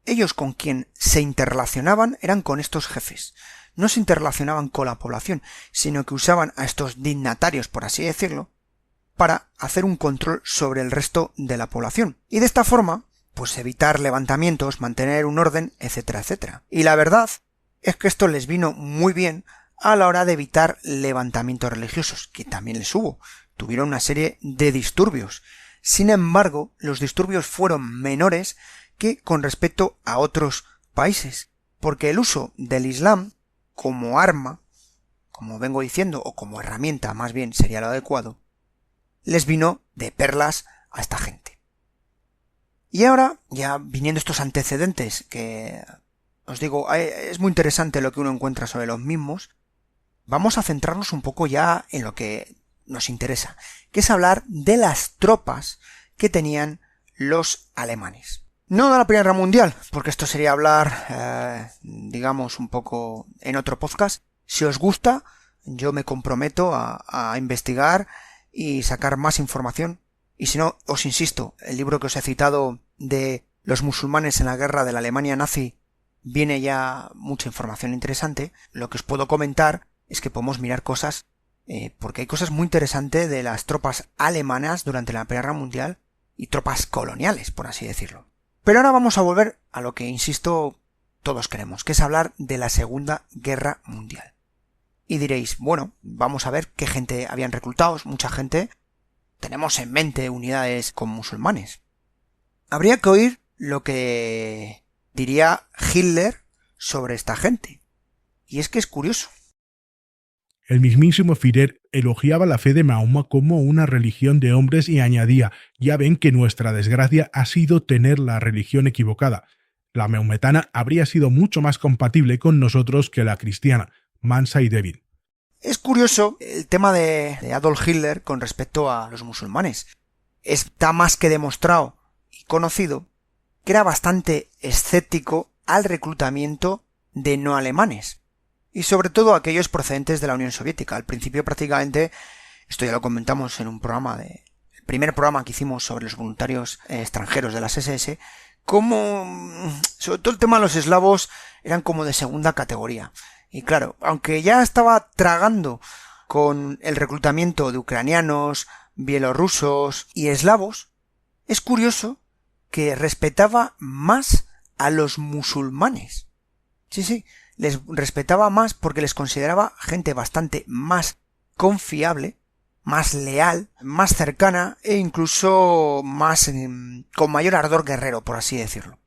Ellos con quien se interrelacionaban eran con estos jefes. No se interrelacionaban con la población, sino que usaban a estos dignatarios, por así decirlo, para hacer un control sobre el resto de la población. Y de esta forma, pues evitar levantamientos, mantener un orden, etcétera, etcétera. Y la verdad es que esto les vino muy bien a la hora de evitar levantamientos religiosos, que también les hubo. Tuvieron una serie de disturbios. Sin embargo, los disturbios fueron menores que con respecto a otros países, porque el uso del Islam como arma, como vengo diciendo, o como herramienta más bien sería lo adecuado, les vino de perlas a esta gente. Y ahora, ya viniendo estos antecedentes que os digo, es muy interesante lo que uno encuentra sobre los mismos. Vamos a centrarnos un poco ya en lo que nos interesa, que es hablar de las tropas que tenían los alemanes. No de la Primera Guerra Mundial, porque esto sería hablar, digamos, un poco en otro podcast. Si os gusta, yo me comprometo a investigar y sacar más información. Y si no, os insisto, el libro que os he citado de los musulmanes en la guerra de la Alemania nazi, viene ya mucha información interesante. Lo que os puedo comentar es que podemos mirar cosas, porque hay cosas muy interesantes de las tropas alemanas durante la Primera Guerra Mundial y tropas coloniales, por así decirlo. Pero ahora vamos a volver a lo que, insisto, todos queremos, que es hablar de la Segunda Guerra Mundial. Y diréis, bueno, vamos a ver qué gente habían reclutado, mucha gente. Tenemos en mente unidades con musulmanes. Habría que oír lo que diría Hitler sobre esta gente. Y es que es curioso. El mismísimo Führer elogiaba la fe de Mahoma como una religión de hombres y añadía: ya ven que nuestra desgracia ha sido tener la religión equivocada. La mahometana habría sido mucho más compatible con nosotros que la cristiana, mansa y débil. Es curioso el tema de Adolf Hitler con respecto a los musulmanes. Está más que demostrado y conocido que era bastante escéptico al reclutamiento de no alemanes. Y sobre todo aquellos procedentes de la Unión Soviética. Al principio prácticamente, esto ya lo comentamos en un programa el primer programa que hicimos sobre los voluntarios extranjeros de las SS, como sobre todo el tema de los eslavos eran como de segunda categoría. Y claro, aunque ya estaba tragando con el reclutamiento de ucranianos, bielorrusos y eslavos, es curioso que respetaba más a los musulmanes. Sí, les respetaba más porque les consideraba gente bastante más confiable, más leal, más cercana e incluso más con mayor ardor guerrero, por así decirlo.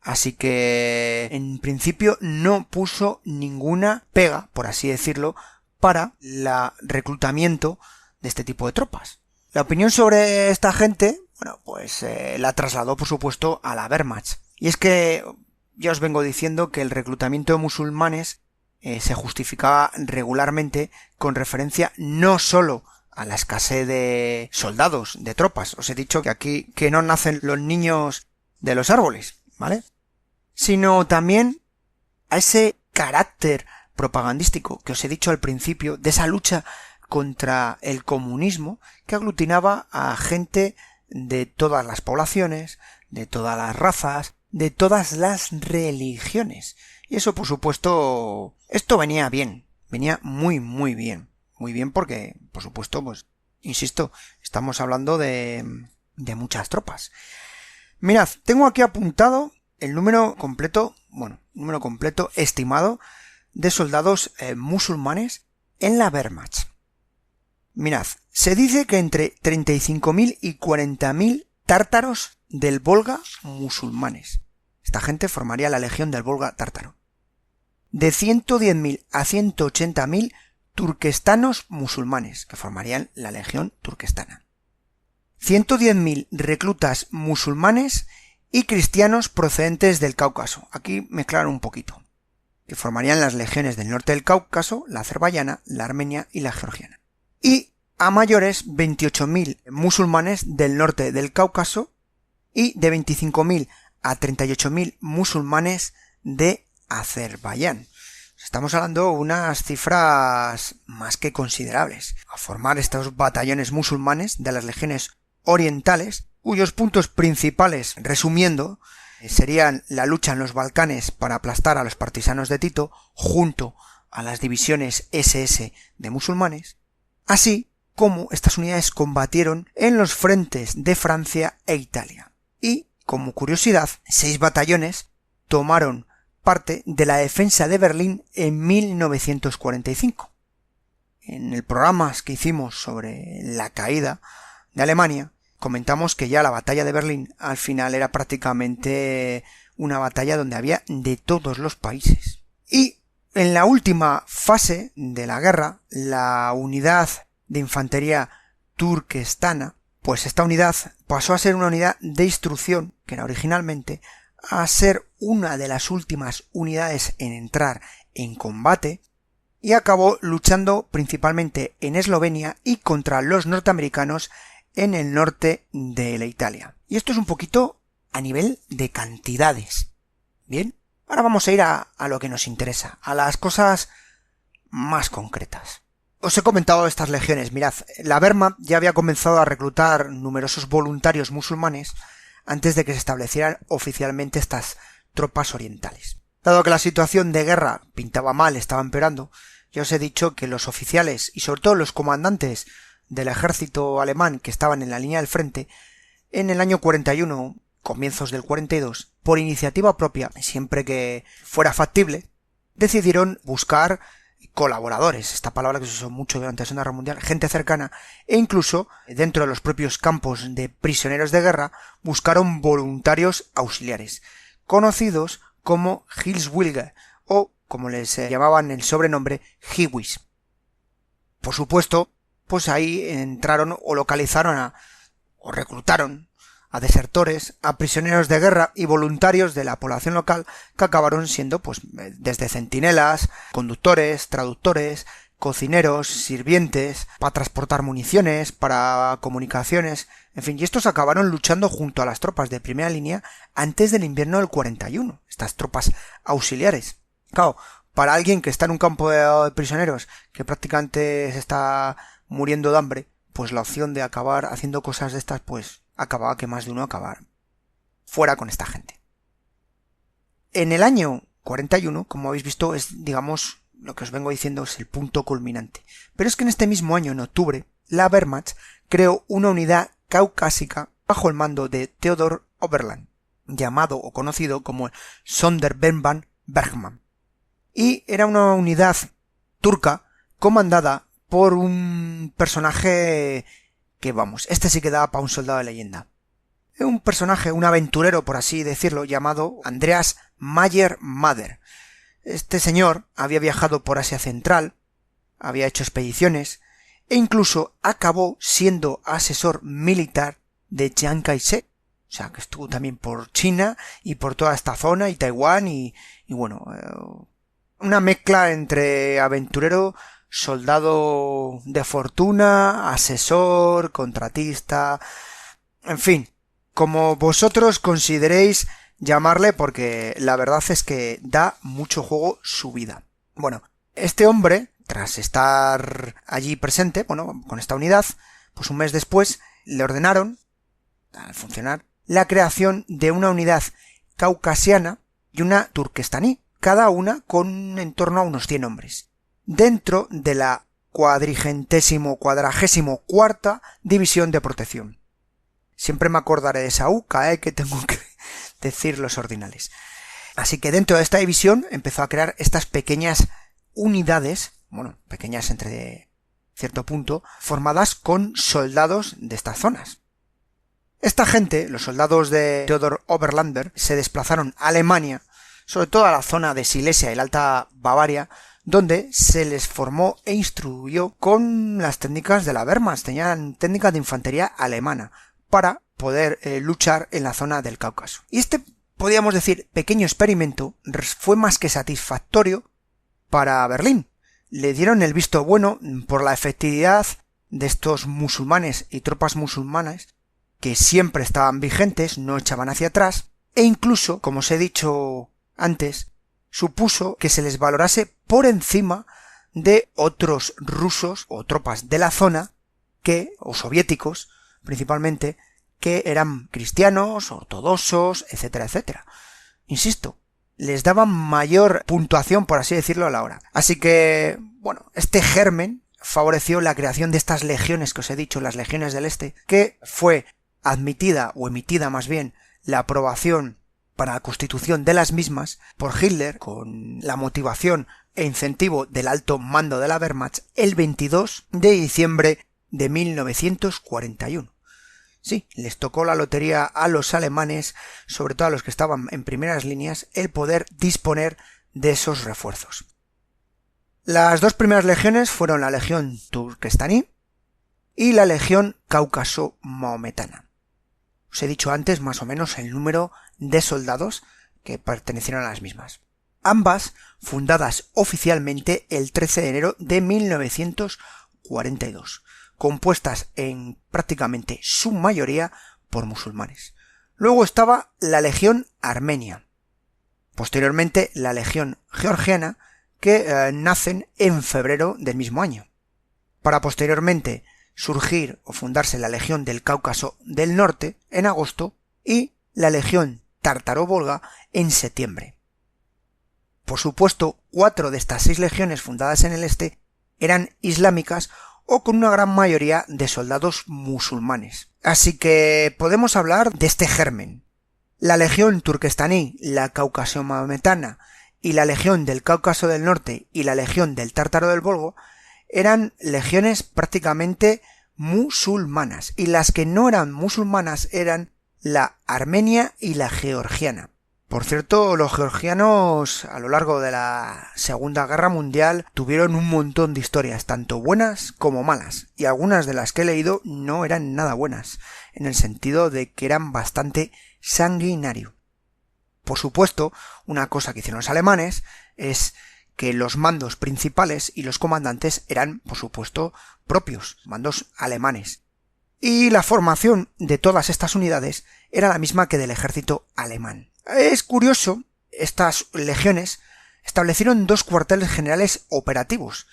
Así que en principio no puso ninguna pega, por así decirlo, para el reclutamiento de este tipo de tropas. La opinión sobre esta gente, bueno, pues la trasladó por supuesto a la Wehrmacht. Y es que ya os vengo diciendo que el reclutamiento de musulmanes se justificaba regularmente con referencia no solo a la escasez de soldados, de tropas. Os he dicho que aquí que no nacen los niños de los árboles, ¿vale? Sino también a ese carácter propagandístico que os he dicho al principio, de esa lucha contra el comunismo que aglutinaba a gente de todas las poblaciones, de todas las razas, de todas las religiones. Y eso, por supuesto, esto venía bien, venía muy bien. Muy bien porque, por supuesto, pues, insisto, estamos hablando de muchas tropas. Mirad, tengo aquí apuntado el número completo estimado de soldados musulmanes en la Wehrmacht. Mirad, se dice que entre 35.000 y 40.000 tártaros del Volga musulmanes. Esta gente formaría la legión del Volga tártaro. De 110.000 a 180.000 turquestanos musulmanes, que formarían la legión turquestana. 110.000 reclutas musulmanes y cristianos procedentes del Cáucaso. Aquí mezclaron un poquito. Que formarían las legiones del norte del Cáucaso, la azerbaiyana, la armenia y la georgiana. Y a mayores 28.000 musulmanes del norte del Cáucaso y de 25.000 a 38.000 musulmanes de Azerbaiyán. Estamos hablando de unas cifras más que considerables. A formar estos batallones musulmanes de las legiones orientales, cuyos puntos principales, resumiendo, serían la lucha en los Balcanes para aplastar a los partisanos de Tito junto a las divisiones SS de musulmanes, así como estas unidades combatieron en los frentes de Francia e Italia. Y, como curiosidad, 6 batallones tomaron parte de la defensa de Berlín en 1945. En el programa que hicimos sobre la caída de Alemania, comentamos que ya la batalla de Berlín al final era prácticamente una batalla donde había de todos los países. Y en la última fase de la guerra, la unidad de infantería turquestana, pues esta unidad pasó a ser una unidad de instrucción, que era originalmente, a ser una de las últimas unidades en entrar en combate y acabó luchando principalmente en Eslovenia y contra los norteamericanos en el norte de la Italia. Y esto es un poquito a nivel de cantidades. Bien, ahora vamos a ir a lo que nos interesa, a las cosas más concretas. Os he comentado estas legiones. Mirad, la Wehrmacht ya había comenzado a reclutar numerosos voluntarios musulmanes antes de que se establecieran oficialmente estas tropas orientales. Dado que la situación de guerra pintaba mal, estaba empeorando, ya os he dicho que los oficiales y sobre todo los comandantes del ejército alemán que estaban en la línea del frente, en el año 41, comienzos del 42, por iniciativa propia, siempre que fuera factible, decidieron buscar colaboradores, esta palabra que se usó mucho durante la Segunda Guerra Mundial, gente cercana, e incluso dentro de los propios campos de prisioneros de guerra buscaron voluntarios auxiliares, conocidos como Hilfswillige o, como les llamaban el sobrenombre, Hiwis. Por supuesto, pues ahí entraron o localizaron o reclutaron a desertores, a prisioneros de guerra y voluntarios de la población local que acabaron siendo pues desde centinelas, conductores, traductores, cocineros, sirvientes, para transportar municiones, para comunicaciones, en fin, y estos acabaron luchando junto a las tropas de primera línea antes del invierno del 41, estas tropas auxiliares. Claro, para alguien que está en un campo de prisioneros que prácticamente se está muriendo de hambre, pues la opción de acabar haciendo cosas de estas, pues acababa que más de uno acabar fuera con esta gente. En el año 41, como habéis visto, es, digamos, lo que os vengo diciendo es el punto culminante. Pero es que en este mismo año, en octubre, la Wehrmacht creó una unidad caucásica bajo el mando de Theodor Oberland, llamado o conocido como Sonderverband Bergmann. Y era una unidad turca comandada por un personaje que, vamos, este sí que daba para un soldado de leyenda. Un personaje, un aventurero, por así decirlo, llamado Andreas Mayer-Mader. Este señor había viajado por Asia Central, había hecho expediciones, e incluso acabó siendo asesor militar de Chiang Kai-shek. O sea, que estuvo también por China y por toda esta zona, y Taiwán, y bueno, una mezcla entre aventurero, soldado de fortuna, asesor, contratista, en fin, como vosotros consideréis llamarle, porque la verdad es que da mucho juego su vida. Bueno, este hombre, tras estar allí presente, bueno, con esta unidad, pues un mes después le ordenaron, al funcionar, la creación de una unidad caucasiana y una turquestaní, cada una con en torno a unos 100 hombres, dentro de la 424ª División de Protección. Siempre me acordaré de esa U, que tengo que decir los ordinales. Así que dentro de esta división empezó a crear estas pequeñas unidades, bueno, pequeñas entre cierto punto, formadas con soldados de estas zonas. Esta gente, los soldados de Theodor Oberlander, se desplazaron a Alemania, sobre todo a la zona de Silesia y la Alta Bavaria, donde se les formó e instruyó con las técnicas de la Wehrmacht. Tenían técnicas de infantería alemana para poder luchar en la zona del Cáucaso. Y este, podríamos decir, pequeño experimento fue más que satisfactorio para Berlín. Le dieron el visto bueno por la efectividad de estos musulmanes y tropas musulmanas que siempre estaban vigentes, no echaban hacia atrás, e incluso, como os he dicho antes, supuso que se les valorase por encima de otros rusos o tropas de la zona o soviéticos principalmente, que eran cristianos, ortodoxos, etcétera, etcétera. Insisto, les daban mayor puntuación, por así decirlo, a la hora. Así que, bueno, este germen favoreció la creación de estas legiones que os he dicho, las legiones del Este, que fue admitida, o emitida más bien, la aprobación para la constitución de las mismas por Hitler, con la motivación e incentivo del alto mando de la Wehrmacht, el 22 de diciembre de 1941. Sí, les tocó la lotería a los alemanes, sobre todo a los que estaban en primeras líneas, el poder disponer de esos refuerzos. Las dos primeras legiones fueron la Legión Turquestaní y la Legión Cáucaso-Maometana. Os he dicho antes más o menos el número de soldados que pertenecieron a las mismas. Ambas fundadas oficialmente el 13 de enero de 1942, compuestas en prácticamente su mayoría por musulmanes. Luego estaba la Legión Armenia, posteriormente la Legión Georgiana, que nacen en febrero del mismo año, para posteriormente surgir o fundarse la Legión del Cáucaso del Norte en agosto y la Legión Tártaro-Volga en septiembre. Por supuesto, 4 de estas 6 legiones fundadas en el este eran islámicas o con una gran mayoría de soldados musulmanes. Así que podemos hablar de este germen. La Legión Turquestaní, la Caucasio-Maometana y la Legión del Cáucaso del Norte y la Legión del Tártaro del Volgo eran legiones prácticamente musulmanas, y las que no eran musulmanas eran la armenia y la georgiana. Por cierto, los georgianos a lo largo de la Segunda Guerra Mundial tuvieron un montón de historias, tanto buenas como malas, y algunas de las que he leído no eran nada buenas, en el sentido de que eran bastante sanguinarios. Por supuesto, una cosa que hicieron los alemanes es que los mandos principales y los comandantes eran, por supuesto, propios, mandos alemanes. Y la formación de todas estas unidades era la misma que del ejército alemán. Es curioso, estas legiones establecieron 2 cuarteles generales operativos.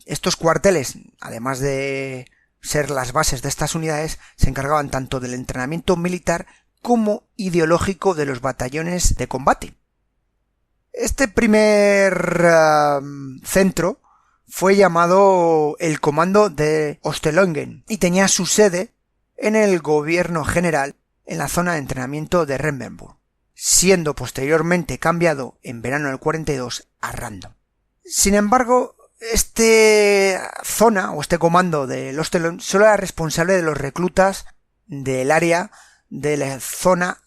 Estos cuarteles, además de ser las bases de estas unidades, se encargaban tanto del entrenamiento militar como ideológico de los batallones de combate. Este primer centro fue llamado el Comando de Ostelöngen y tenía su sede en el gobierno general en la zona de entrenamiento de Rendsburg, siendo posteriormente cambiado en verano del 42 a Random. Sin embargo, esta zona o este comando del Ostelön solo era responsable de los reclutas del área de la zona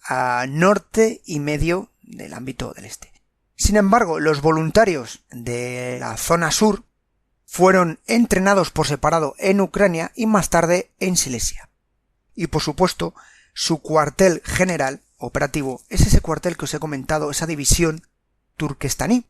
norte y medio del ámbito del este. Sin embargo, los voluntarios de la zona sur fueron entrenados por separado en Ucrania y más tarde en Silesia. Y por supuesto, su cuartel general operativo es ese cuartel que os he comentado, esa división turquestaní.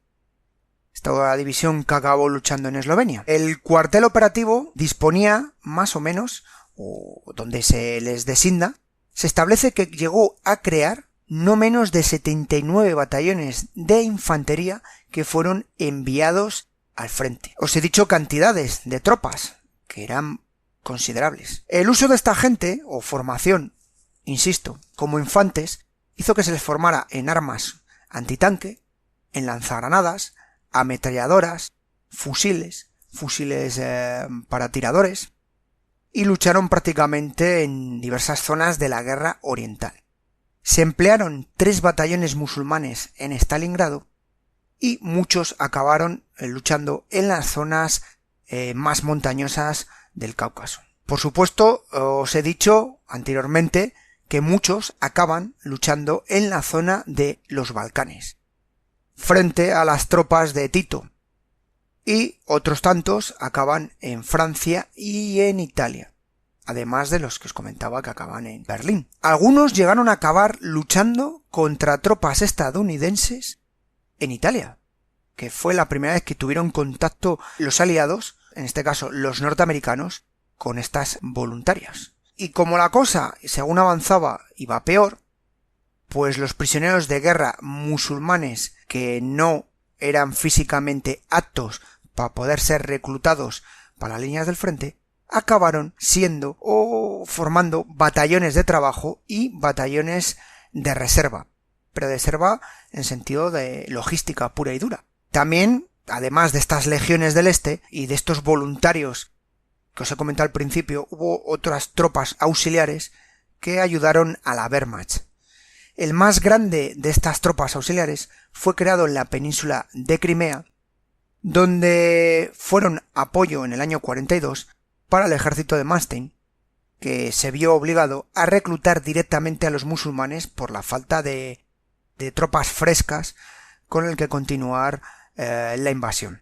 Esta división que acabó luchando en Eslovenia. El cuartel operativo disponía más o menos, o donde se les designa, se establece que llegó a crear no menos de 79 batallones de infantería que fueron enviados al frente. Os he dicho cantidades de tropas, que eran considerables. El uso de esta gente, o formación, insisto, como infantes, hizo que se les formara en armas antitanque, en lanzagranadas, ametralladoras, fusiles para tiradores, y lucharon prácticamente en diversas zonas de la guerra oriental. Se emplearon 3 batallones musulmanes en Stalingrado y muchos acabaron luchando en las zonas más montañosas del Cáucaso. Por supuesto, os he dicho anteriormente que muchos acaban luchando en la zona de los Balcanes, frente a las tropas de Tito, y otros tantos acaban en Francia y en Italia, además de los que os comentaba que acaban en Berlín. Algunos llegaron a acabar luchando contra tropas estadounidenses en Italia, que fue la primera vez que tuvieron contacto los aliados, en este caso los norteamericanos, con estas voluntarias. Y como la cosa, según avanzaba, iba peor, pues los prisioneros de guerra musulmanes que no eran físicamente aptos para poder ser reclutados para las líneas del frente, acabaron siendo o formando batallones de trabajo y batallones de reserva, pero de reserva en sentido de logística pura y dura. También, además de estas legiones del este y de estos voluntarios que os he comentado al principio, hubo otras tropas auxiliares que ayudaron a la Wehrmacht. El más grande de estas tropas auxiliares fue creado en la península de Crimea, donde fueron apoyo en el año 42 para el ejército de Manstein, que se vio obligado a reclutar directamente a los musulmanes por la falta de tropas frescas con el que continuar la invasión.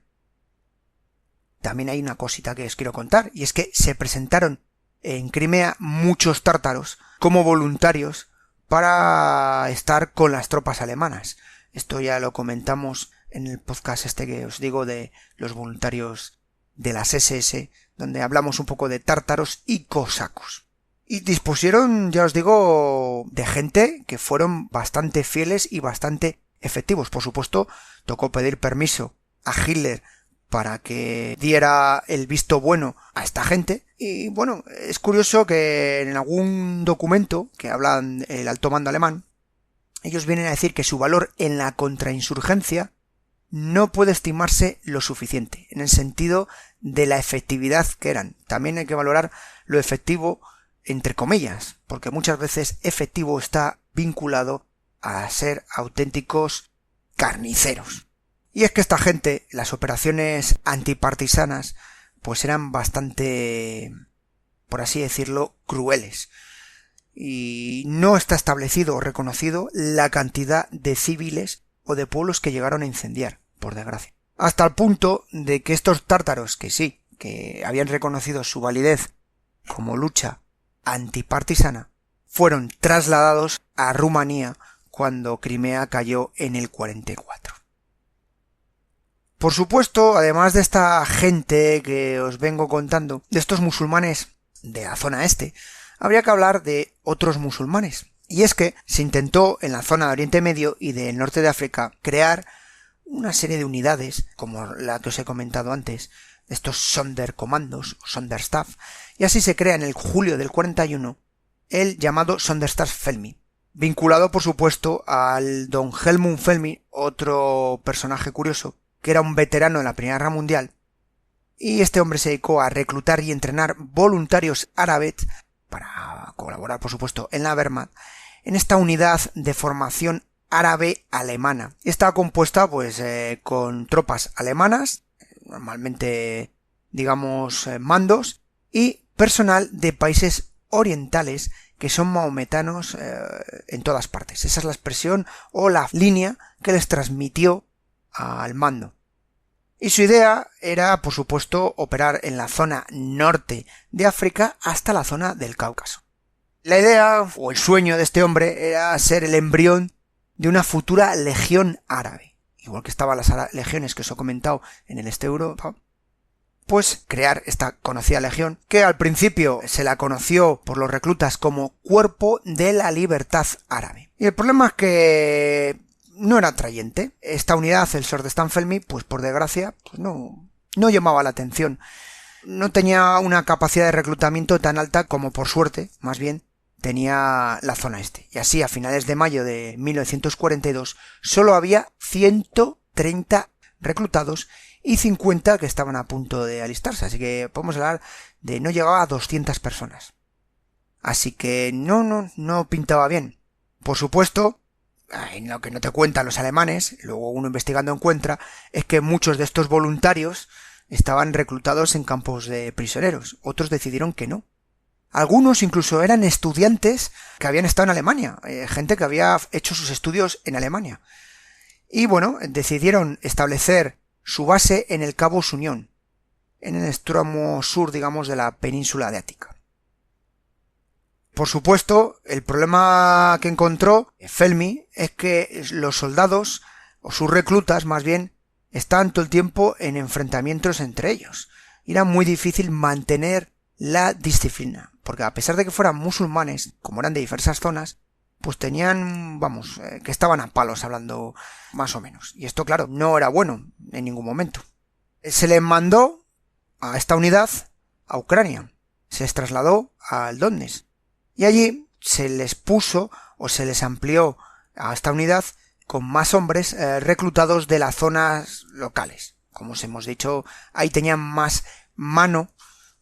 También hay una cosita que os quiero contar, y es que se presentaron en Crimea muchos tártaros como voluntarios para estar con las tropas alemanas. Esto ya lo comentamos en el podcast este que os digo de los voluntarios de las SS, donde hablamos un poco de tártaros y cosacos. Y dispusieron, ya os digo, de gente que fueron bastante fieles y bastante efectivos. Por supuesto, tocó pedir permiso a Hitler para que diera el visto bueno a esta gente. Y bueno, es curioso que en algún documento que hablan el alto mando alemán, ellos vienen a decir que su valor en la contrainsurgencia no puede estimarse lo suficiente, en el sentido de la efectividad que eran. También hay que valorar lo efectivo, entre comillas, porque muchas veces efectivo está vinculado a ser auténticos carniceros. Y es que esta gente, las operaciones antipartisanas, pues eran bastante, por así decirlo, crueles. Y no está establecido o reconocido la cantidad de civiles o de pueblos que llegaron a incendiar, por desgracia. Hasta el punto de que estos tártaros, que sí, que habían reconocido su validez como lucha antipartisana, fueron trasladados a Rumanía cuando Crimea cayó en el 44. Por supuesto, además de esta gente que os vengo contando, de estos musulmanes de la zona este, habría que hablar de otros musulmanes. Y es que se intentó en la zona de Oriente Medio y del norte de África crear una serie de unidades, como la que os he comentado antes, estos Sonderkommandos, Sonderstaff, y así se crea en el julio del 41 el llamado Sonderstafffeldmy, vinculado por supuesto al don Helmut Felmy, otro personaje curioso, que era un veterano de la Primera Guerra Mundial, y este hombre se dedicó a reclutar y entrenar voluntarios árabes para colaborar, por supuesto, en la Wehrmacht, en esta unidad de formación árabe-alemana. Estaba compuesta, pues, con tropas alemanas, normalmente, digamos, mandos, y personal de países orientales que son mahometanos en todas partes. Esa es la expresión o la línea que les transmitió al mando. Y su idea era, por supuesto, operar en la zona norte de África hasta la zona del Cáucaso. La idea o el sueño de este hombre era ser el embrión de una futura legión árabe. Igual que estaban las legiones que os he comentado en el este Europa, pues crear esta conocida legión, que al principio se la conoció por los reclutas como Cuerpo de la Libertad Árabe. Y el problema es que no era atrayente. Esta unidad, el Sonderstafffeldmy, pues por desgracia, pues no llamaba la atención. No tenía una capacidad de reclutamiento tan alta como, por suerte, más bien, tenía la zona este. Y así, a finales de mayo de 1942, solo había 130 reclutados y 50 que estaban a punto de alistarse. Así que podemos hablar de no llegaba a 200 personas. Así que no pintaba bien. Por supuesto, en lo que no te cuentan los alemanes, luego uno investigando encuentra, es que muchos de estos voluntarios estaban reclutados en campos de prisioneros. Otros decidieron que no. Algunos incluso eran estudiantes que habían estado en Alemania, gente que había hecho sus estudios en Alemania. Y bueno, decidieron establecer su base en el Cabo Unión, en el extremo sur, digamos, de la península de Ática. Por supuesto, el problema que encontró Felmy es que los soldados, o sus reclutas más bien, estaban todo el tiempo en enfrentamientos entre ellos. Y era muy difícil mantener la disciplina, porque a pesar de que fueran musulmanes, como eran de diversas zonas, pues tenían, que estaban a palos hablando más o menos. Y esto, claro, no era bueno en ningún momento. Se les mandó a esta unidad a Ucrania. Se les trasladó al Donetsk. Y allí se les puso o se les amplió a esta unidad con más hombres reclutados de las zonas locales. Como os hemos dicho, ahí tenían más mano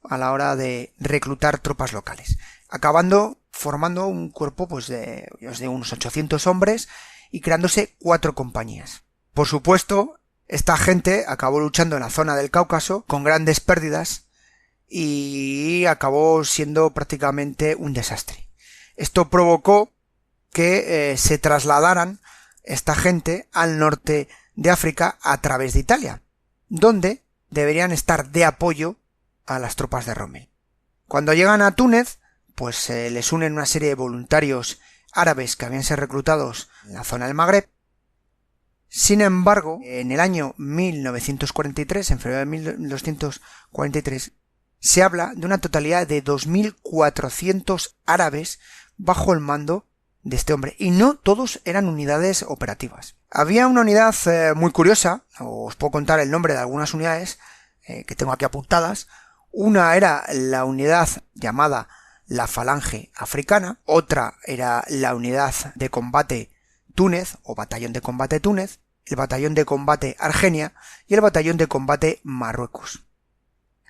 a la hora de reclutar tropas locales. Acabando formando un cuerpo pues de unos 800 hombres y creándose 4 compañías. Por supuesto, esta gente acabó luchando en la zona del Cáucaso con grandes pérdidas y acabó siendo prácticamente un desastre. Esto provocó que se trasladaran esta gente al norte de África a través de Italia, donde deberían estar de apoyo a las tropas de Rommel. Cuando llegan a Túnez, pues se les unen una serie de voluntarios árabes que habían sido reclutados en la zona del Magreb. Sin embargo, en el año 1943, en febrero de 1243, se habla de una totalidad de 2.400 árabes bajo el mando de este hombre, y no todos eran unidades operativas. Había una unidad muy curiosa, os puedo contar el nombre de algunas unidades que tengo aquí apuntadas. Una era la unidad llamada la Falange Africana, otra era la unidad de combate Túnez o Batallón de Combate Túnez, el Batallón de Combate Argenia y el Batallón de Combate Marruecos.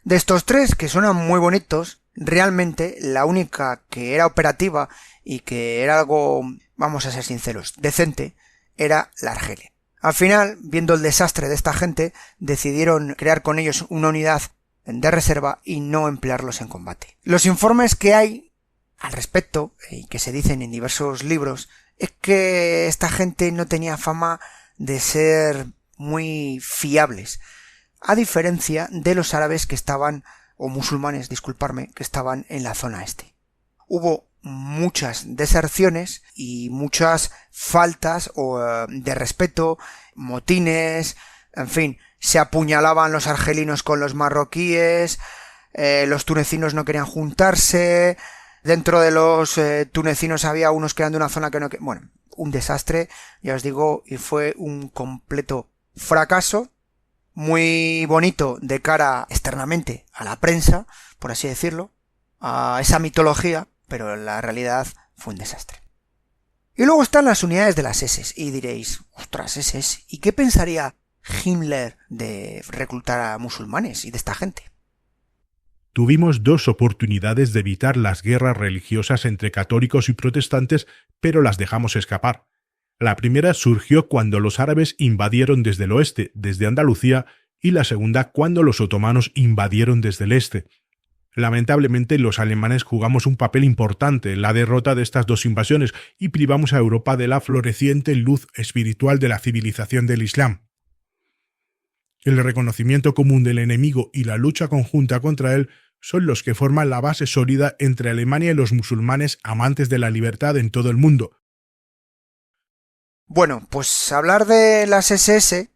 De estos tres, que suenan muy bonitos, realmente la única que era operativa y que era algo, vamos a ser sinceros, decente, era la Argelia. Al final, viendo el desastre de esta gente, decidieron crear con ellos una unidad de reserva y no emplearlos en combate. Los informes que hay al respecto, y que se dicen en diversos libros, es que esta gente no tenía fama de ser muy fiables, a diferencia de los árabes que estaban, o musulmanes, disculparme, que estaban en la zona este. Hubo muchas deserciones y muchas faltas de respeto, motines, en fin, se apuñalaban los argelinos con los marroquíes, los tunecinos no querían juntarse, dentro de los tunecinos había unos que eran de una zona que no... Bueno, un desastre, ya os digo, y fue un completo fracaso, muy bonito de cara externamente a la prensa, por así decirlo, a esa mitología, pero la realidad fue un desastre. Y luego están las unidades de las SS, y diréis, ostras, SS, ¿y qué pensaría Himmler de reclutar a musulmanes y de esta gente? Tuvimos dos oportunidades de evitar las guerras religiosas entre católicos y protestantes, pero las dejamos escapar. La primera surgió cuando los árabes invadieron desde el oeste, desde Andalucía, y la segunda cuando los otomanos invadieron desde el este. Lamentablemente, los alemanes jugamos un papel importante en la derrota de estas dos invasiones y privamos a Europa de la floreciente luz espiritual de la civilización del Islam. El reconocimiento común del enemigo y la lucha conjunta contra él son los que forman la base sólida entre Alemania y los musulmanes amantes de la libertad en todo el mundo. Bueno, pues hablar de las SS,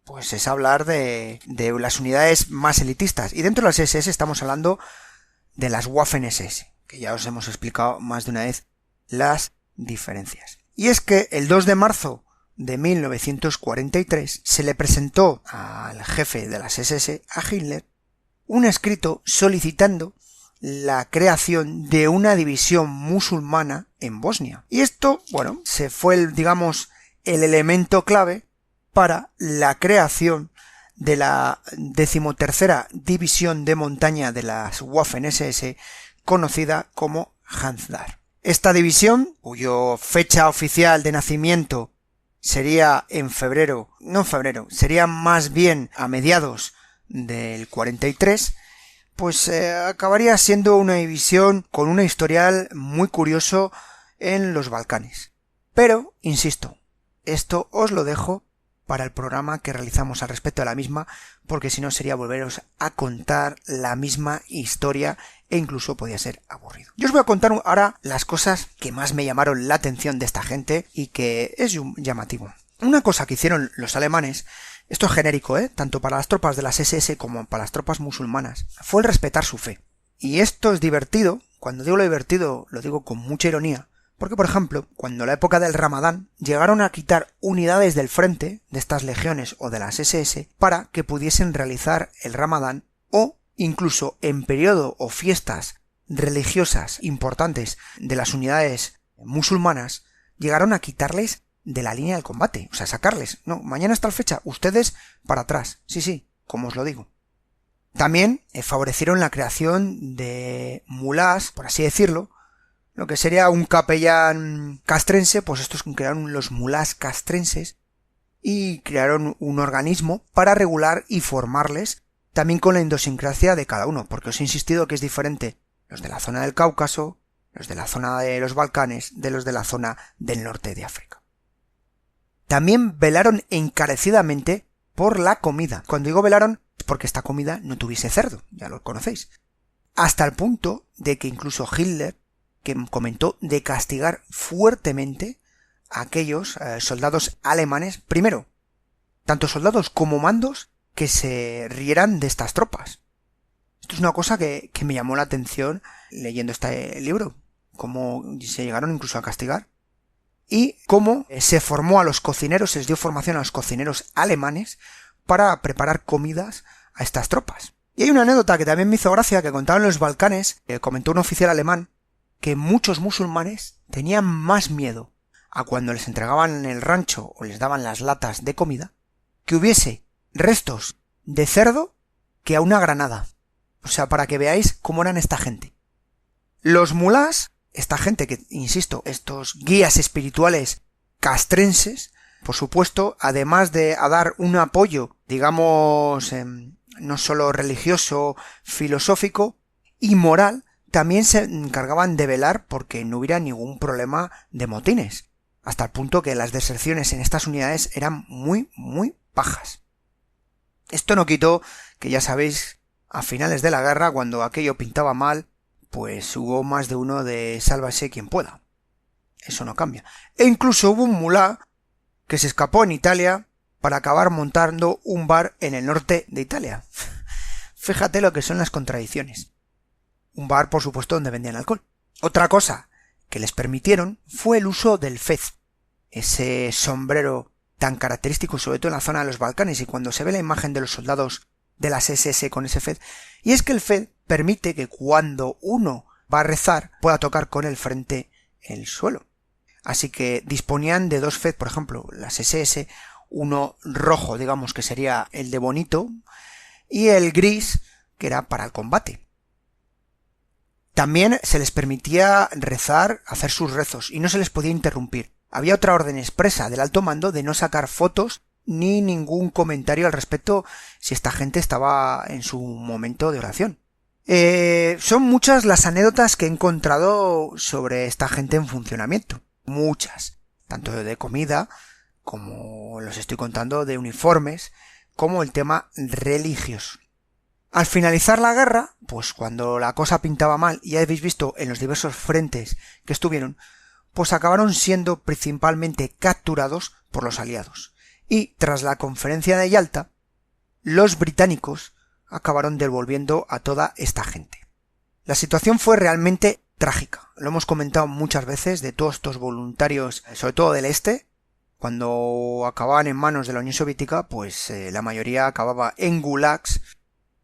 pues es hablar de las unidades más elitistas. Y dentro de las SS estamos hablando de las Waffen-SS, que ya os hemos explicado más de una vez las diferencias. Y es que el 2 de marzo de 1943 se le presentó al jefe de las SS, a Hitler, un escrito solicitando la creación de una división musulmana en Bosnia. Y esto, bueno, se fue el elemento clave para la creación de la 13ª División de Montaña de las Waffen-SS, conocida como Hansdar. Esta división, cuya fecha oficial de nacimiento sería sería más bien a mediados del 43, pues acabaría siendo una división con un historial muy curioso en los Balcanes. Pero, insisto, esto os lo dejo para el programa que realizamos al respecto de la misma, porque si no sería volveros a contar la misma historia e incluso podía ser aburrido. Yo os voy a contar ahora las cosas que más me llamaron la atención de esta gente y que es llamativo. Una cosa que hicieron los alemanes, esto es genérico, tanto para las tropas de las SS como para las tropas musulmanas, fue el respetar su fe. Y esto es divertido, cuando digo lo divertido lo digo con mucha ironía, porque, por ejemplo, cuando en la época del Ramadán llegaron a quitar unidades del frente de estas legiones o de las SS para que pudiesen realizar el Ramadán, o incluso en periodo o fiestas religiosas importantes de las unidades musulmanas, llegaron a quitarles de la línea del combate, o sea, sacarles. No, mañana es tal fecha, ustedes para atrás. Sí, como os lo digo. También favorecieron la creación de mulás, por así decirlo, lo que sería un capellán castrense, pues estos crearon los mulás castrenses y crearon un organismo para regular y formarles también con la idiosincrasia de cada uno, porque os he insistido que es diferente los de la zona del Cáucaso, los de la zona de los Balcanes, de los de la zona del norte de África. También velaron encarecidamente por la comida. Cuando digo velaron, es porque esta comida no tuviese cerdo, ya lo conocéis. Hasta el punto de que incluso Hitler que comentó de castigar fuertemente a aquellos soldados alemanes, primero, tanto soldados como mandos, que se rieran de estas tropas. Esto es una cosa que me llamó la atención leyendo este libro, cómo se llegaron incluso a castigar y cómo se formó a los cocineros, se les dio formación a los cocineros alemanes para preparar comidas a estas tropas. Y hay una anécdota que también me hizo gracia, que contaba en los Balcanes, que comentó un oficial alemán, que muchos musulmanes tenían más miedo a cuando les entregaban el rancho o les daban las latas de comida, que hubiese restos de cerdo que a una granada. O sea, para que veáis cómo eran esta gente. Los mulás, esta gente que, insisto, estos guías espirituales castrenses, por supuesto, además de dar un apoyo, digamos, no solo religioso, filosófico y moral, también se encargaban de velar porque no hubiera ningún problema de motines, hasta el punto que las deserciones en estas unidades eran muy, muy bajas. Esto no quitó que, ya sabéis, a finales de la guerra, cuando aquello pintaba mal, pues hubo más de uno de sálvase quien pueda. Eso no cambia. E incluso hubo un mulá que se escapó en Italia para acabar montando un bar en el norte de Italia. Fíjate lo que son las contradicciones. Un bar, por supuesto, donde vendían alcohol. Otra cosa que les permitieron fue el uso del fez, ese sombrero tan característico, sobre todo en la zona de los Balcanes, y cuando se ve la imagen de los soldados de las SS con ese fez, y es que el fez permite que cuando uno va a rezar pueda tocar con el frente el suelo. Así que disponían de dos fez, por ejemplo, las SS, uno rojo, digamos que sería el de bonito, y el gris, que era para el combate. También se les permitía rezar, hacer sus rezos, y no se les podía interrumpir. Había otra orden expresa del alto mando de no sacar fotos ni ningún comentario al respecto si esta gente estaba en su momento de oración. Son muchas las anécdotas que he encontrado sobre esta gente en funcionamiento. Muchas. Tanto de comida, como los estoy contando, de uniformes, como el tema religioso. Al finalizar la guerra, pues cuando la cosa pintaba mal, y ya habéis visto en los diversos frentes que estuvieron, pues acabaron siendo principalmente capturados por los aliados. Y tras la conferencia de Yalta, los británicos acabaron devolviendo a toda esta gente. La situación fue realmente trágica. Lo hemos comentado muchas veces de todos estos voluntarios, sobre todo del este. Cuando acababan en manos de la Unión Soviética, pues la mayoría acababa en gulags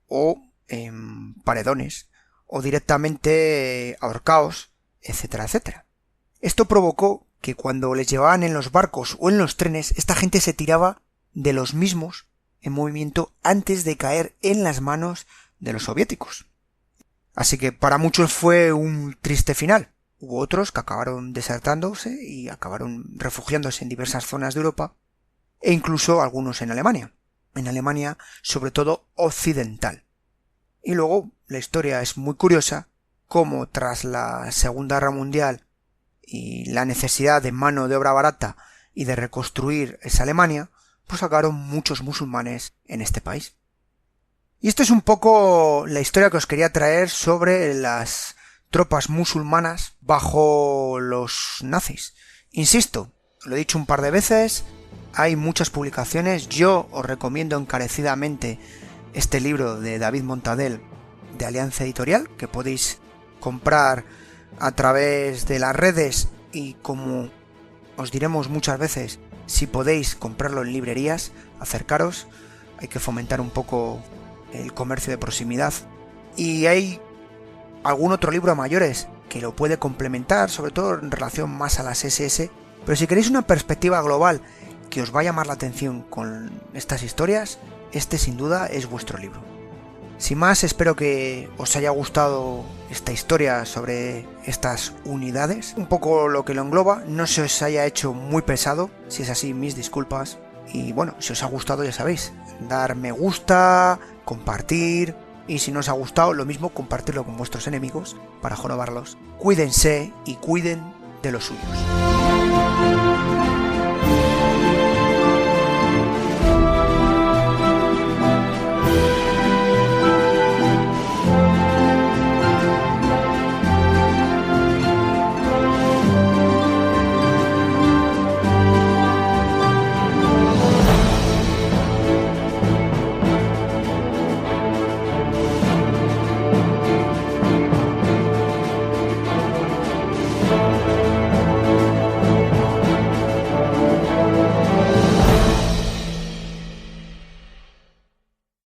o en paredones o directamente ahorcados, etcétera, etcétera. Esto provocó que cuando les llevaban en los barcos o en los trenes, esta gente se tiraba de los mismos en movimiento antes de caer en las manos de los soviéticos. Así que para muchos fue un triste final. Hubo otros que acabaron desertándose y acabaron refugiándose en diversas zonas de Europa, e incluso algunos en Alemania. En Alemania, sobre todo occidental. Y luego la historia es muy curiosa, como tras la Segunda Guerra Mundial y la necesidad de mano de obra barata y de reconstruir esa Alemania, pues acabaron muchos musulmanes en este país. Y esto es un poco la historia que os quería traer sobre las tropas musulmanas bajo los nazis. Insisto, lo he dicho un par de veces, hay muchas publicaciones. Yo os recomiendo encarecidamente este libro de David Montadel de Alianza Editorial, que podéis comprar a través de las redes, y como os diremos muchas veces, si podéis comprarlo en librerías, acercaros. Hay que fomentar un poco el comercio de proximidad. Y hay algún otro libro a mayores que lo puede complementar, sobre todo en relación más a las SS. Pero si queréis una perspectiva global que os va a llamar la atención con estas historias, este sin duda es vuestro libro. Sin más, espero que os haya gustado esta historia sobre estas unidades, un poco lo que lo engloba, no se os haya hecho muy pesado. Si es así, mis disculpas. Y bueno, si os ha gustado, ya sabéis, dar me gusta, compartir, y si no os ha gustado, lo mismo, compartirlo con vuestros enemigos para jorobarlos. Cuídense y cuiden de los suyos.